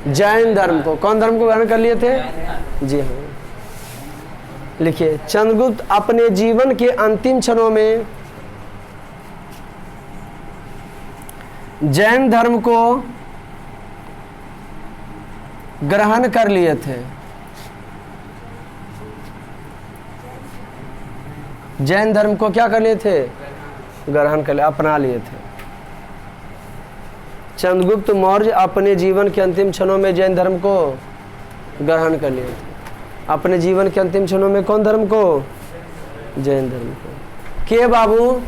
जैन धर्म को। कौन धर्म को ग्रहण कर लिए थे? जी हाँ। लिखिए, चंद्रगुप्त अपने जीवन के अंतिम क्षणों में जैन धर्म को ग्रहण कर लिए थे। जैन धर्म को क्या कर लिए थे? ग्रहण कर लिया, अपना लिए थे। चंद्रगुप्त मौर्य अपने जीवन के अंतिम क्षणों में जैन धर्म को ग्रहण कर लिए थे। अपने जीवन के अंतिम क्षणों में कौन धर्म को? जैन धर्म को। के बाबू?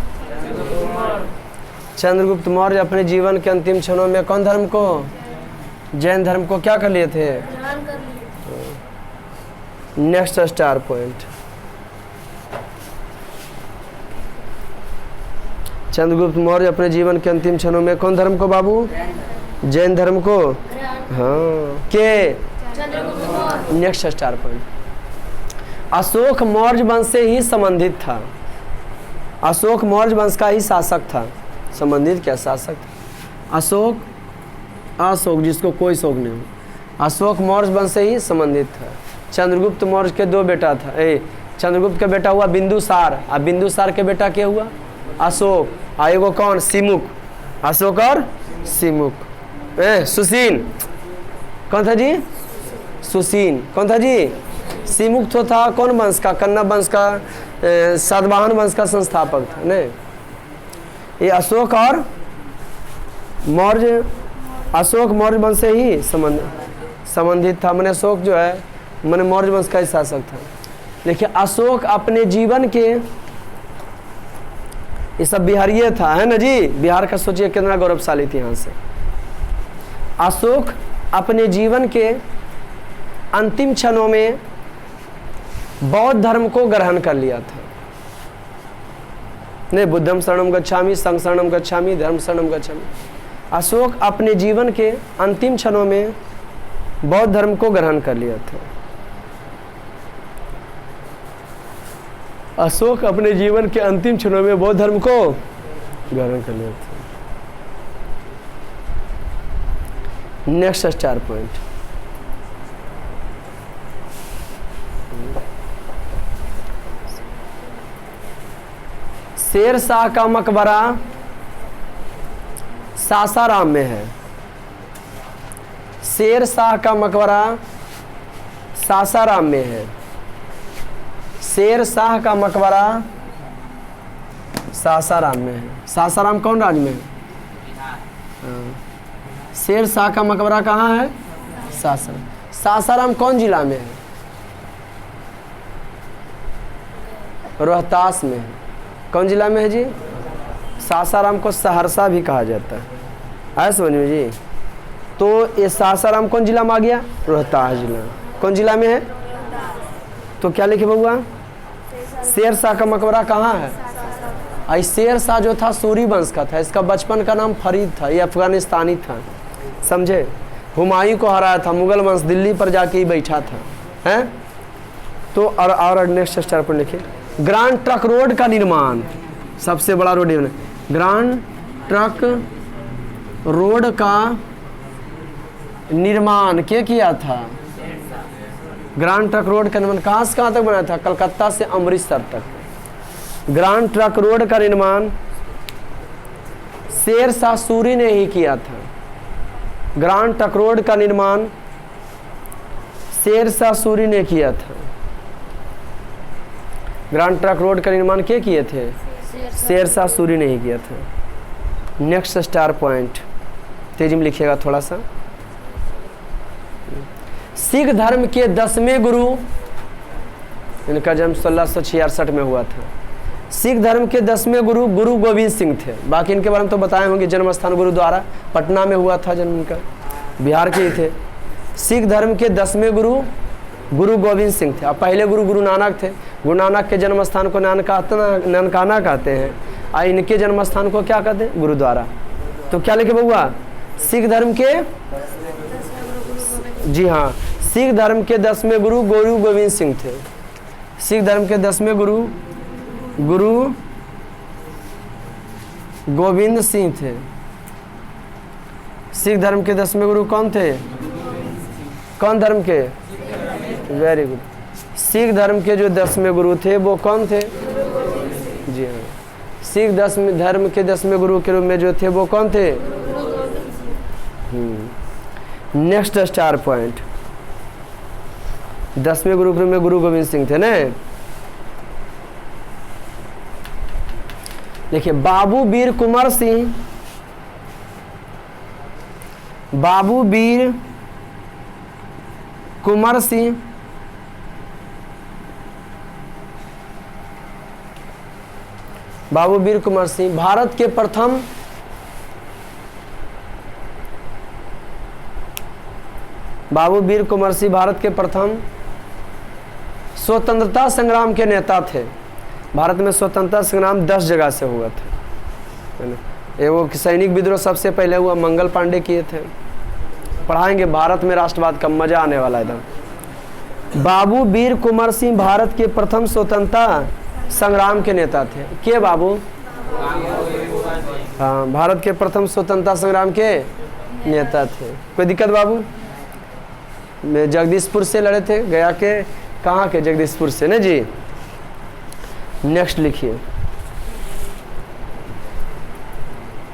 चंद्रगुप्त मौर्य अपने जीवन के अंतिम क्षणों में कौन धर्म को? जैन धर्म को क्या कर लिए थे? Next star point. Chandragupta Maurya अपने जीवन के अंतिम क्षणों में कौन धर्म को बाबू? जैन धर्म को। हाँ, के? Next star point. Ashok Maurya वंश से ही संबंधित था। अशोक मौर्य वंश का ही शासक था। संबंधित क्या? शासक। अशोक जिसको कोई शोक नहीं हो, अशोक मौर्य वंश से ही संबंधित था। चंद्रगुप्त मौर्य के दो बेटा था। चंद्रगुप्त का बेटा हुआ बिंदुसार, और बिंदुसार के बेटा क्या हुआ? अशोक। आएगो कौन? सिमुक। अशोक और सिमुक। सुसीन कौन था जी? सुसीन कौन था जी? सिमुक तो था कौन वंश का? कन्नब वंश का, सातवाहन वंश का संस्थापक था। नहीं, ये अशोक और मौर्य, अशोक मौर्य वंश से ही संबंधित था। मैंने अशोक जो है मैंने मौर्य वंश का ही शासक था। देखिए, अशोक अपने जीवन के, ये सब बिहारिये था, है ना जी? बिहार का सोचिए कितना गौरवशाली थी। यहाँ से अशोक अपने जीवन के अंतिम क्षणों में बौद्ध धर्म को ग्रहण कर लिया था। नहीं, बुद्धम शरणम गच्छामि, संघ शरणम गच्छामि, धर्म शरणम गच्छामि। अशोक अपने जीवन के अंतिम क्षणों में बौद्ध धर्म को ग्रहण कर लिया था। अशोक अपने जीवन के अंतिम क्षणों में बौद्ध धर्म को ग्रहण कर लिया था। Next star point. Sher Shah का मकबरा सासाराम में है। शेर शाह का मकबरा सासाराम में है। शेर शाह का मकबरा सासाराम में है। सासाराम कौन राज्य में है? शेर शाह का मकबरा कहाँ है? सासाराम। सासाराम कौन जिला में है? रोहतास में है। कौन जिला में है जी? सासाराम को सहरसा भी कहा जाता है। आया समझ में जी? तो ये सासाराम कौन जिला में आ गया? रोहतास जिला। कौन जिला में है? तो क्या लिखे बउआ? शेर शाह का मकबरा कहाँ है? आई शेर शाह जो था सूरी वंश का था। इसका बचपन का नाम फरीद था। ये अफगानिस्तानी था, समझे? हुमायूं को हराया था। मुगल वंश दिल्ली पर जाके ही बैठा था, हैं? तो और नेक्स्ट स्टार पर लिखे, ग्रांड ट्रक रोड का निर्माण, सबसे बड़ा रोड है। ग्रांड ट्रक रोड का निर्माण क्या किया था? ग्रांड ट्रक रोड का निर्माण कहाँ से कहाँ तक बनाया था? कलकत्ता से अमृतसर तक। ग्रांड ट्रक रोड का निर्माण शेर शाह सूरी ने ही किया था। ग्रांड ट्रक रोड का निर्माण शेर शाह सूरी ने किया था। ग्रांड ट्रक रोड का निर्माण क्या किए थे? शेर शाह सूरी ने ही किया था। नेक्स्ट स्टार पॉइंट, तेजी में लिखिएगा थोड़ा सा। सिख धर्म के 10वें गुरु, इनका जन्म 1666 में हुआ था। सिख धर्म के 10वें गुरु गुरु गोविंद सिंह थे। बाकी इनके बारे में तो बताए होंगे। जन्म स्थान गुरुद्वारा पटना में हुआ था जन्म इनका, बिहार के ही थे। सिख धर्म के 10वें गुरु गुरु गोविंद सिंह थे। अब पहले गुरु गुरु नानक थे। गुरु नानक के जन्म स्थान को ननकाना कहते हैं, और इनके जन्म स्थान को क्या कहते हैं? गुरुद्वारा। तो क्या लिखे बउआ? सिख धर्म के, जी हाँ, सिख धर्म के 10वें गुरु गुरु गोविंद सिंह थे। सिख धर्म के 10वें गुरु गुरु गोविंद सिंह थे। सिख धर्म के 10वें गुरु कौन थे? कौन धर्म के? Very good. सिख धर्म के जो 10वें गुरु थे वो कौन थे? जी हाँ, सिख धर्म के 10वें गुरु के रूप में जो थे वो कौन थे? नेक्स्ट स्टार पॉइंट, 10वें गुरु के रूप में गुरु गोविंद सिंह थे ना। देखिए, बाबू वीर कुंवर सिंह, बाबू वीर कुंवर सिंह बाबू वीर कुंवर सिंह भारत के प्रथम बाबू वीर कुंवर सिंह भारत के प्रथम स्वतंत्रता संग्राम के नेता थे। भारत में स्वतंत्रता संग्राम 10 जगह से हुआ था। एगो सैनिक विद्रोह सबसे पहले हुआ, मंगल पांडे किए थे। पढ़ाएंगे भारत में राष्ट्रवाद का, मजा आने वाला एकदम। बाबू वीर कुंवर सिंह भारत के प्रथम स्वतंत्रता संग्राम के नेता थे। के बाबू? हाँ, भारत के प्रथम स्वतंत्रता संग्राम के नेता थे। कोई दिक्कत बाबू? मैं जगदीशपुर से लड़े थे, गया के कहाँ के? जगदीशपुर से ना जी। नेक्स्ट लिखिए,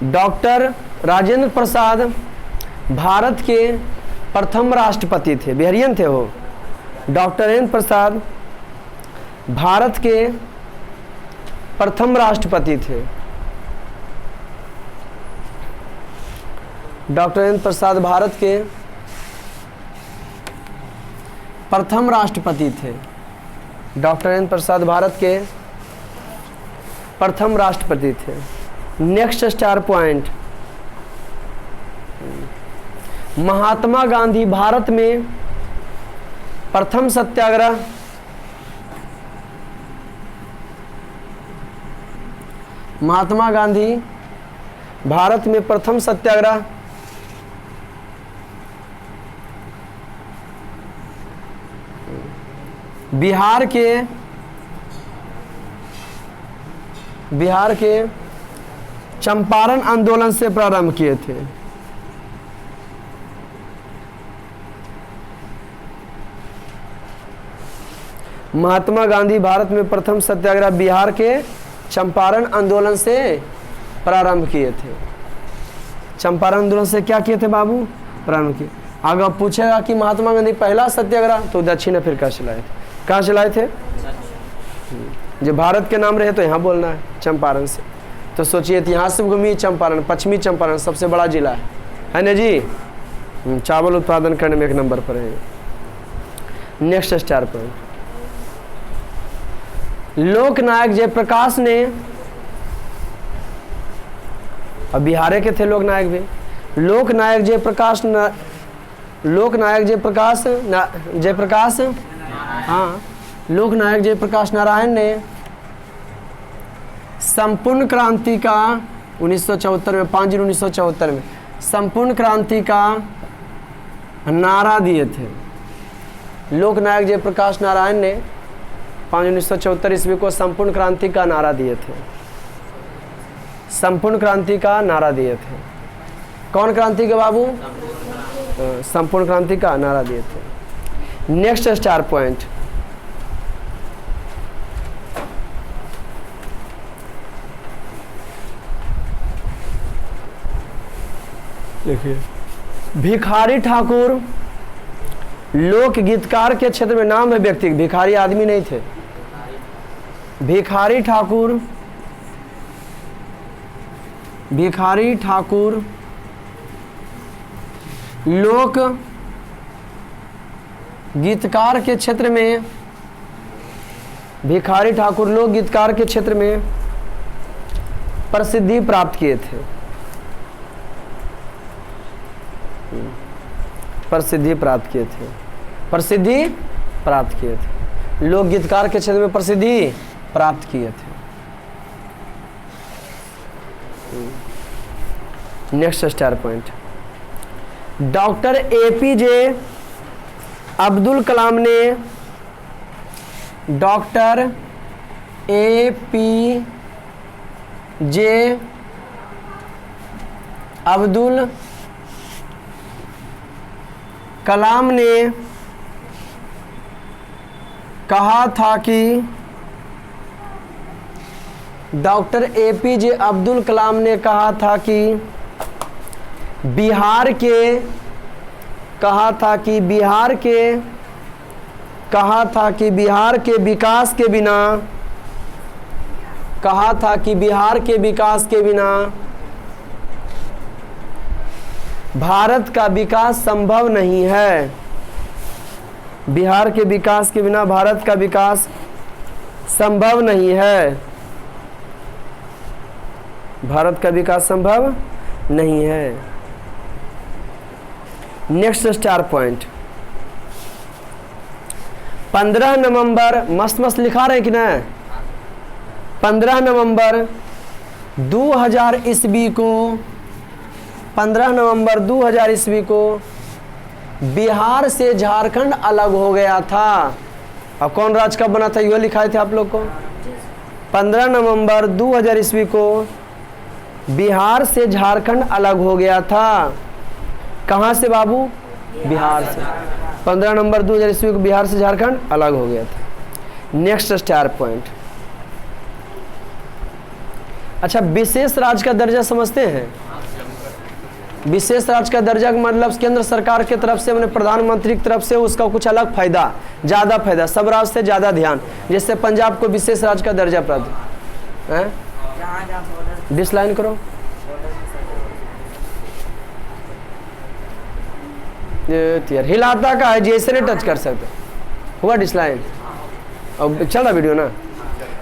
डॉक्टर राजेंद्र प्रसाद भारत के प्रथम राष्ट्रपति थे। बिहारियन थे वो। डॉक्टर राजेंद्र प्रसाद भारत के प्रथम राष्ट्रपति थे। डॉक्टर राजेंद्र प्रसाद भारत के प्रथम राष्ट्रपति थे। डॉक्टर राजेंद्र प्रसाद भारत के प्रथम राष्ट्रपति थे। Next star point, Mahatma Gandhi Bharat में प्रथम सत्याग्रह महात्मा गांधी भारत में प्रथम सत्याग्रह बिहार के चंपारण आंदोलन से प्रारंभ किए थे। महात्मा गांधी भारत में प्रथम सत्याग्रह बिहार के चंपारण आंदोलन से प्रारंभ किए थे। चंपारण आंदोलन से क्या किए थे बाबू? प्रारंभ किए। अगर पूछेगा कि महात्मा गांधी पहला सत्याग्रह, तो दक्षिण अफ्रीका चलाए थे। कहाँ चलाए थे? जो भारत के नाम रहे तो यहाँ बोलना है, चंपारण से। तो सोचिए, यहाँ से घूमिए चंपारण, पश्चिमी चंपारण सबसे बड़ा जिला है ना जी। चावल उत्पादन करने में 1 नंबर पर है। नेक्स्ट स्टार पॉइंट, लोकनायक जयप्रकाश ने, अब बिहार के थे लोकनायक भी, लोकनायक जयप्रकाश नारायण ने संपूर्ण क्रांति का 1974 में 5 जून 1974 में संपूर्ण क्रांति का नारा दिए थे। लोकनायक जयप्रकाश नारायण ने 5 जून 1974 ईस्वी को संपूर्ण क्रांति का नारा दिए थे। संपूर्ण क्रांति का नारा दिए थे। कौन क्रांति के बाबू? संपूर्ण क्रांति का नारा दिए थे। नेक्स्ट स्टार पॉइंट, देखिए, भिखारी ठाकुर लोक गीतकार के क्षेत्र में नाम है व्यक्ति, भिखारी आदमी नहीं थे। भिखारी ठाकुर लोक गीतकार के क्षेत्र में, भिखारी ठाकुर लोक गीतकार के क्षेत्र में प्रसिद्धि प्राप्त किए थे। प्रसिद्धि प्राप्त किए थे। लोक गीतकार के क्षेत्र में प्रसिद्धि प्राप्त किए थे। Next star point, doctor APJ Abdul Kalam ने डॉक्टर APJ अब्दुल कलाम ने कहा था कि डॉक्टर APJ अब्दुल कलाम ने कहा था कि बिहार के विकास के बिना भारत का विकास संभव नहीं है। बिहार के विकास के बिना भारत का विकास संभव नहीं है। भारत का विकास संभव नहीं है। नेक्स्ट स्टार पॉइंट 15 नवंबर मस्त लिखा रहे कि ना। 15 नवंबर 2000 ईस्वी को 15 नवंबर 2000 ईस्वी को बिहार से झारखंड अलग हो गया था। अब कौन राज कब बना था यह लिखाए थे आप लोग को। 15 नवंबर 2000 ईस्वी को बिहार से झारखंड अलग हो गया था। कहाँ से बाबू? बिहार से। 15 नवंबर 2000 ईस्वी को बिहार से झारखंड अलग हो गया था। Next star point. अच्छा, विशेष राज्य का दर्जा समझते हैं? विशेष राज्य का दर्जा का मतलब केंद्र सरकार की तरफ से, मैंने प्रधानमंत्री की तरफ से उसका कुछ अलग फायदा, ज़्यादा फायदा, सब राज्य से ज़्यादा ध्यान। जैसे पंजाब को विशेष राज्य का दर्जा प्राप्त है। डिसलाइन करो। यार हिलाता का है, जैसे नहीं टच कर सकते। हुआ डिसलाइन? अब चल रहा वीडियो ना।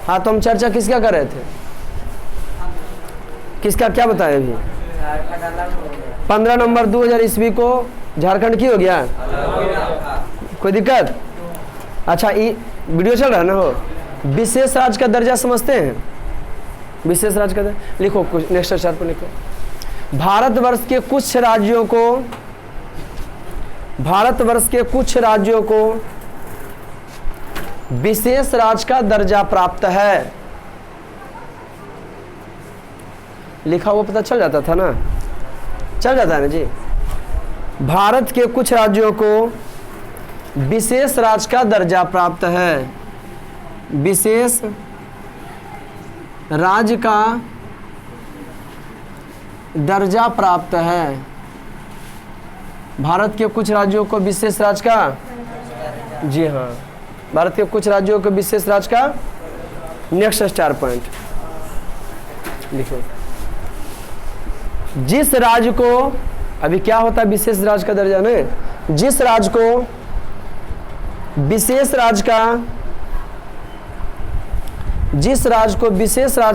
हाँ, तो हम चर्चा किसका कर रहे थे? किसका क्या बताया अभी? 15 नवंबर 2000 ईस्वी को झारखंड की हो गया। कोई दिक्कत? अच्छा, ये वीडियो चल रहा है ना। हो विशेष राज्य का दर्जा समझते हैं? विशेष राज्य का दर्जा लिखो, कुछ नेक्स्ट स्टार पर लिखो। भारतवर्ष के कुछ राज्यों को विशेष राज्य का दर्जा प्राप्त है। लिखा हुआ पता चल जाता था ना, चल जाता है ना जी। भारत के कुछ राज्यों को विशेष राज्य का दर्जा प्राप्त है। विशेष राज्य का दर्जा प्राप्त है। भारत के कुछ राज्यों को विशेष राज्य का, जी हाँ, भारत के कुछ राज्यों को विशेष राज्य का। नेक्स्ट स्टार पॉइंट लिखो। जिस राज्य को, अभी क्या होता है विशेष राज्य का दर्जा ने, जिस राज्य को विशेष राज्य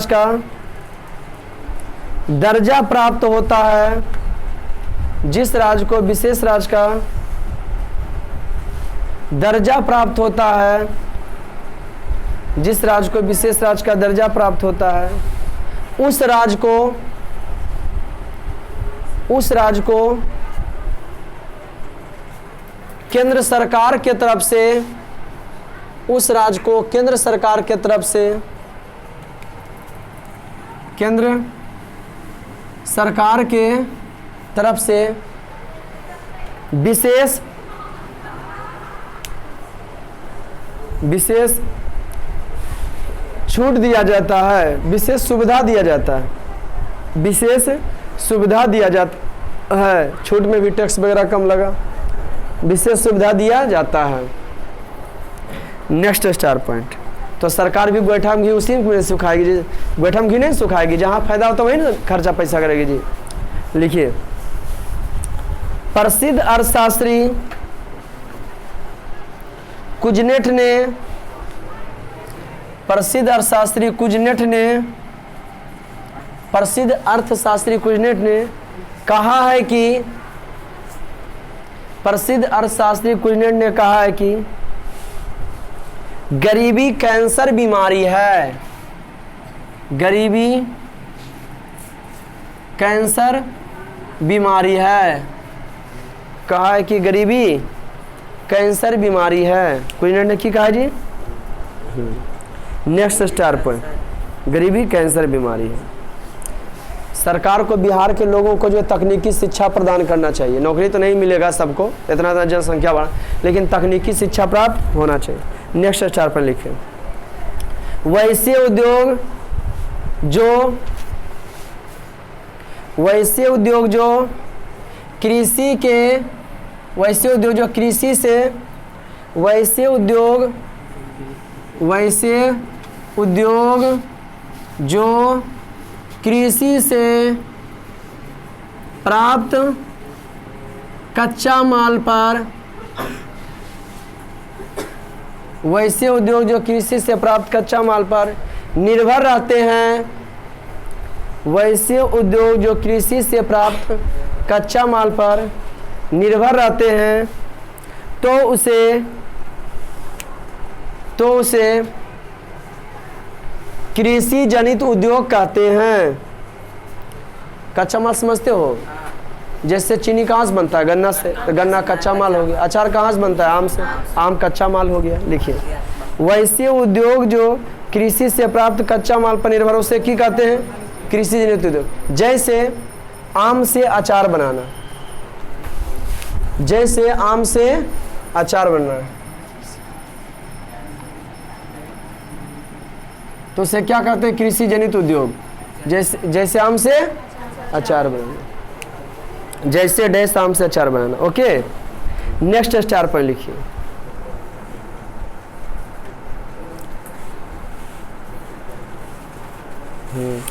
का दर्जा प्राप्त होता है, जिस राज्य को विशेष राज्य का दर्जा प्राप्त होता है, जिस राज्य को विशेष राज्य का दर्जा प्राप्त होता है, उस राज्य को केंद्र सरकार के तरफ से, उस राज्य को केंद्र सरकार के तरफ से, केंद्र सरकार के तरफ से विशेष छूट दिया जाता है, विशेष सुविधा दिया जाता है, विशेष सुविधा दिया जाता है। छूट में भी टैक्स वगैरह कम लगा, विशेष सुविधा दिया जाता है। Next star point. तो सरकार भी गोइठा में घी उसी में सुखाएगी जी, गोइठा में घी नहीं सुखाएगी, जहाँ फायदा होता है वही ना खर्चा पैसा करेगी जी। लिखिए, प्रसिद्ध अर्थशास्त्री कुजनेट ने कहा है कि गरीबी कैंसर बीमारी है। गरीबी कैंसर बीमारी है। कहा है कि गरीबी कैंसर बीमारी है। कुजनेट ने क्या कहा जी? नेक्स्ट स्टार पॉइंट, गरीबी कैंसर बीमारी है। सरकार को बिहार के लोगों को जो तकनीकी शिक्षा प्रदान करना चाहिए। नौकरी तो नहीं मिलेगा सबको, इतना जनसंख्या बढ़ा, लेकिन तकनीकी शिक्षा प्राप्त होना चाहिए। नेक्स्ट स्टार पर लिखें, वैसे उद्योग जो कृषि के वैसे उद्योग जो कृषि से वैसे उद्योग जो कृषि से प्राप्त कच्चा माल पर वैसे उद्योग जो कृषि से प्राप्त कच्चा माल पर निर्भर रहते हैं। वैसे उद्योग जो कृषि से प्राप्त कच्चा माल पर निर्भर रहते हैं तो उसे कृषि जनित उद्योग कहते हैं। कच्चा माल समझते हो? जैसे चीनी कहाँ से बनता है? गन्ना से, तो गन्ना कच्चा माल हो गया। अचार कहाँ से बनता है? आम से, आम कच्चा माल हो गया। लिखिए, वैसे उद्योग जो कृषि से प्राप्त कच्चा माल पर निर्भर, उसे क्या कहते हैं? कृषि जनित उद्योग। जैसे आम से अचार बनाना, जैसे आम से अचार बनना, तो उसे क्या कहते हैं? कृषि जनित उद्योग। जैसे आम से अचार बनाना, जैसे डैश आम से अचार बनाना। ओके, नेक्स्ट स्टार पर लिखिए,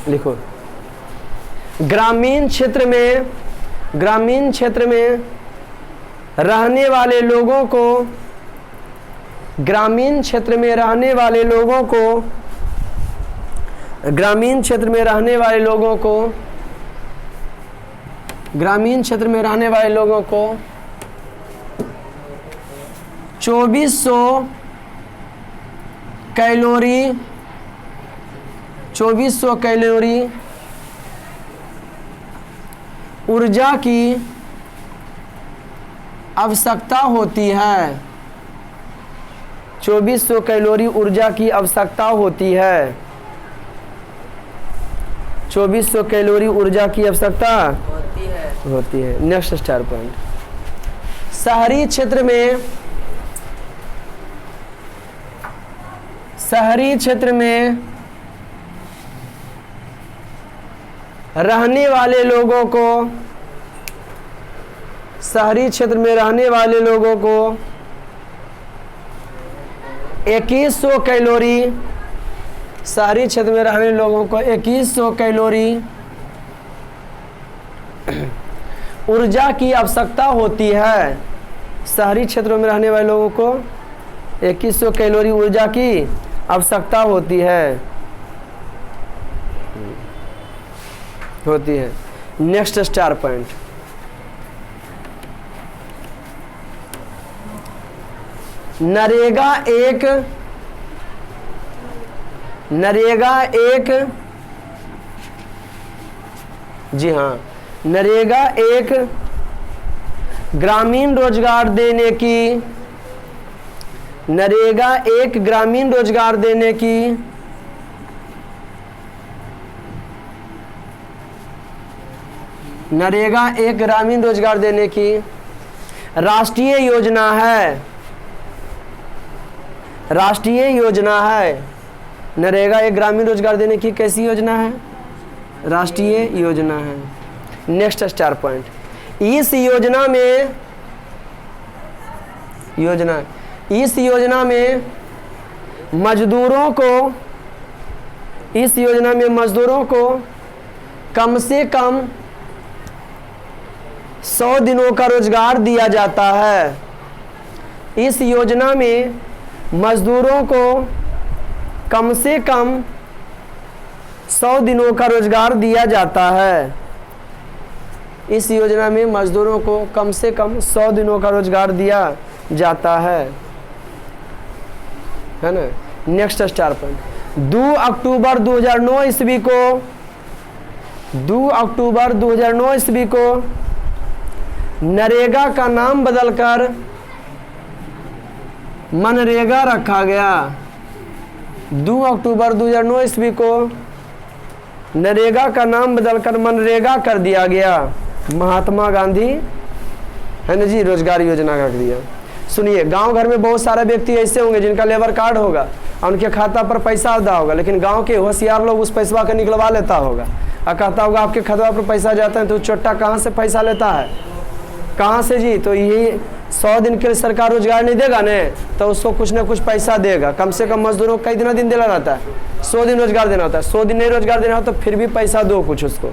लिखो, ग्रामीण क्षेत्र में रहने वाले लोगों को ग्रामीण क्षेत्र में रहने वाले लोगों को 2400 कैलोरी ऊर्जा की आवश्यकता होती है। 2400 कैलोरी ऊर्जा की आवश्यकता होती है। 2400 कैलोरी ऊर्जा की आवश्यकता होती है। नेक्स्ट स्टार पॉइंट, शहरी क्षेत्र में रहने वाले लोगों को 2100 कैलोरी, शहरी क्षेत्र में रहने लोगों को 2100 कैलोरी ऊर्जा की आवश्यकता होती है। शहरी क्षेत्रों में रहने वाले लोगों को 2100 कैलोरी ऊर्जा की आवश्यकता होती है। नेक्स्ट स्टार पॉइंट, नरेगा एक ग्रामीण रोजगार देने की राष्ट्रीय योजना है। नरेगा एक ग्रामीण रोजगार देने की कैसी योजना है? राष्ट्रीय योजना है। नेक्स्ट स्टार पॉइंट, इस योजना में मजदूरों को कम से कम 100 दिनों का रोजगार दिया जाता है। इस योजना में मजदूरों को कम से कम 100 दिनों का रोजगार दिया जाता है। इस योजना में मजदूरों को कम से कम 100 दिनों का रोजगार दिया जाता है ना। नेक्स्ट स्टार पॉइंट, 2 अक्टूबर 2009 ईस्वी को नरेगा का नाम बदलकर मनरेगा रखा गया। 2 अक्टूबर 2009 ईस्वी को नरेगा का नाम बदलकर मनरेगा कर दिया गया। महात्मा गांधी है ना जी, रोजगार योजना का दिया। सुनिए, गांव घर में बहुत सारे व्यक्ति ऐसे होंगे जिनका लेबर कार्ड होगा और उनके खाता पर पैसा आता होगा, लेकिन गांव के होशियार लोग उस पैसा का निकलवा लेता होगा और कहता होगा आपके खाता पर पैसा जाता है, तो चोट्टा कहाँ से पैसा लेता है, कहाँ से जी? तो यही 100 दिन के लिए सरकार रोजगार नहीं देगा ने, तो उसको कुछ ना कुछ पैसा देगा। कम से कम मजदूरों को कई दिन देना रहता है, 100 दिन रोजगार देना होता है। 100 दिन नहीं रोजगार देना हो तो फिर भी पैसा दो कुछ उसको,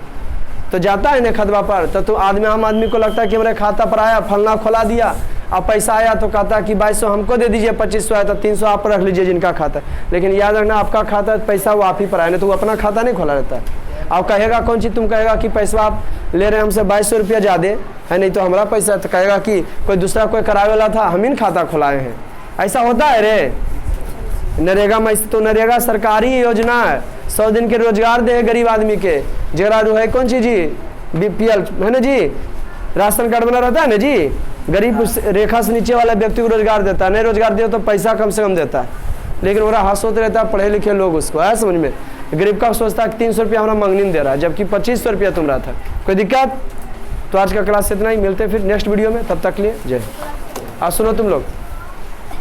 तो जाता है ना खतवा पर। तो आम आदमी को लगता है कि मेरे खाता पर आया, फलना खोला दिया, अब पैसा आया तो कहता है कि 2200 हमको दे दीजिए, 2500 आया तो 300 आप रख लीजिए जिनका खाता। लेकिन याद रखना, आपका खाता पैसा वो आप ही पर आया, नहीं तो वो अपना खाता नहीं खोला रहता है। अब कहेगा कौन चीज़, तुम कहेगा कि पैसा आप ले रहे हैं हमसे 2200 रुपया ज़्यादा है, नहीं तो हमारा पैसा, तो कहेगा कि कोई दूसरा कोई करावे वाला था, हम इन खाता खुलाए हैं। ऐसा होता है रे नरेगा में। तो नरेगा सरकारी योजना है, 100 दिन के रोजगार दे गरीब आदमी के, जरा है कौन चीज जी, BPL है ना जी, राशन कार्ड बना रहता है ना जी, गरीब रेखा से नीचे वाला व्यक्ति को रोजगार देता है। नहीं रोजगार दिया तो पैसा कम से कम देता है, लेकिन वो हाथ होते रहता है पढ़े लिखे लोग उसको, है समझ में। गरीब का सोचता है कि 300 रुपया हमारा मंगनी दे रहा है, जबकि 2500 रुपया तुम रहा था। कोई दिक्कत? तो आज का क्लास इतना ही, मिलते हैं फिर नेक्स्ट वीडियो में, तब तक लिए जय। आज सुनो तुम लोग।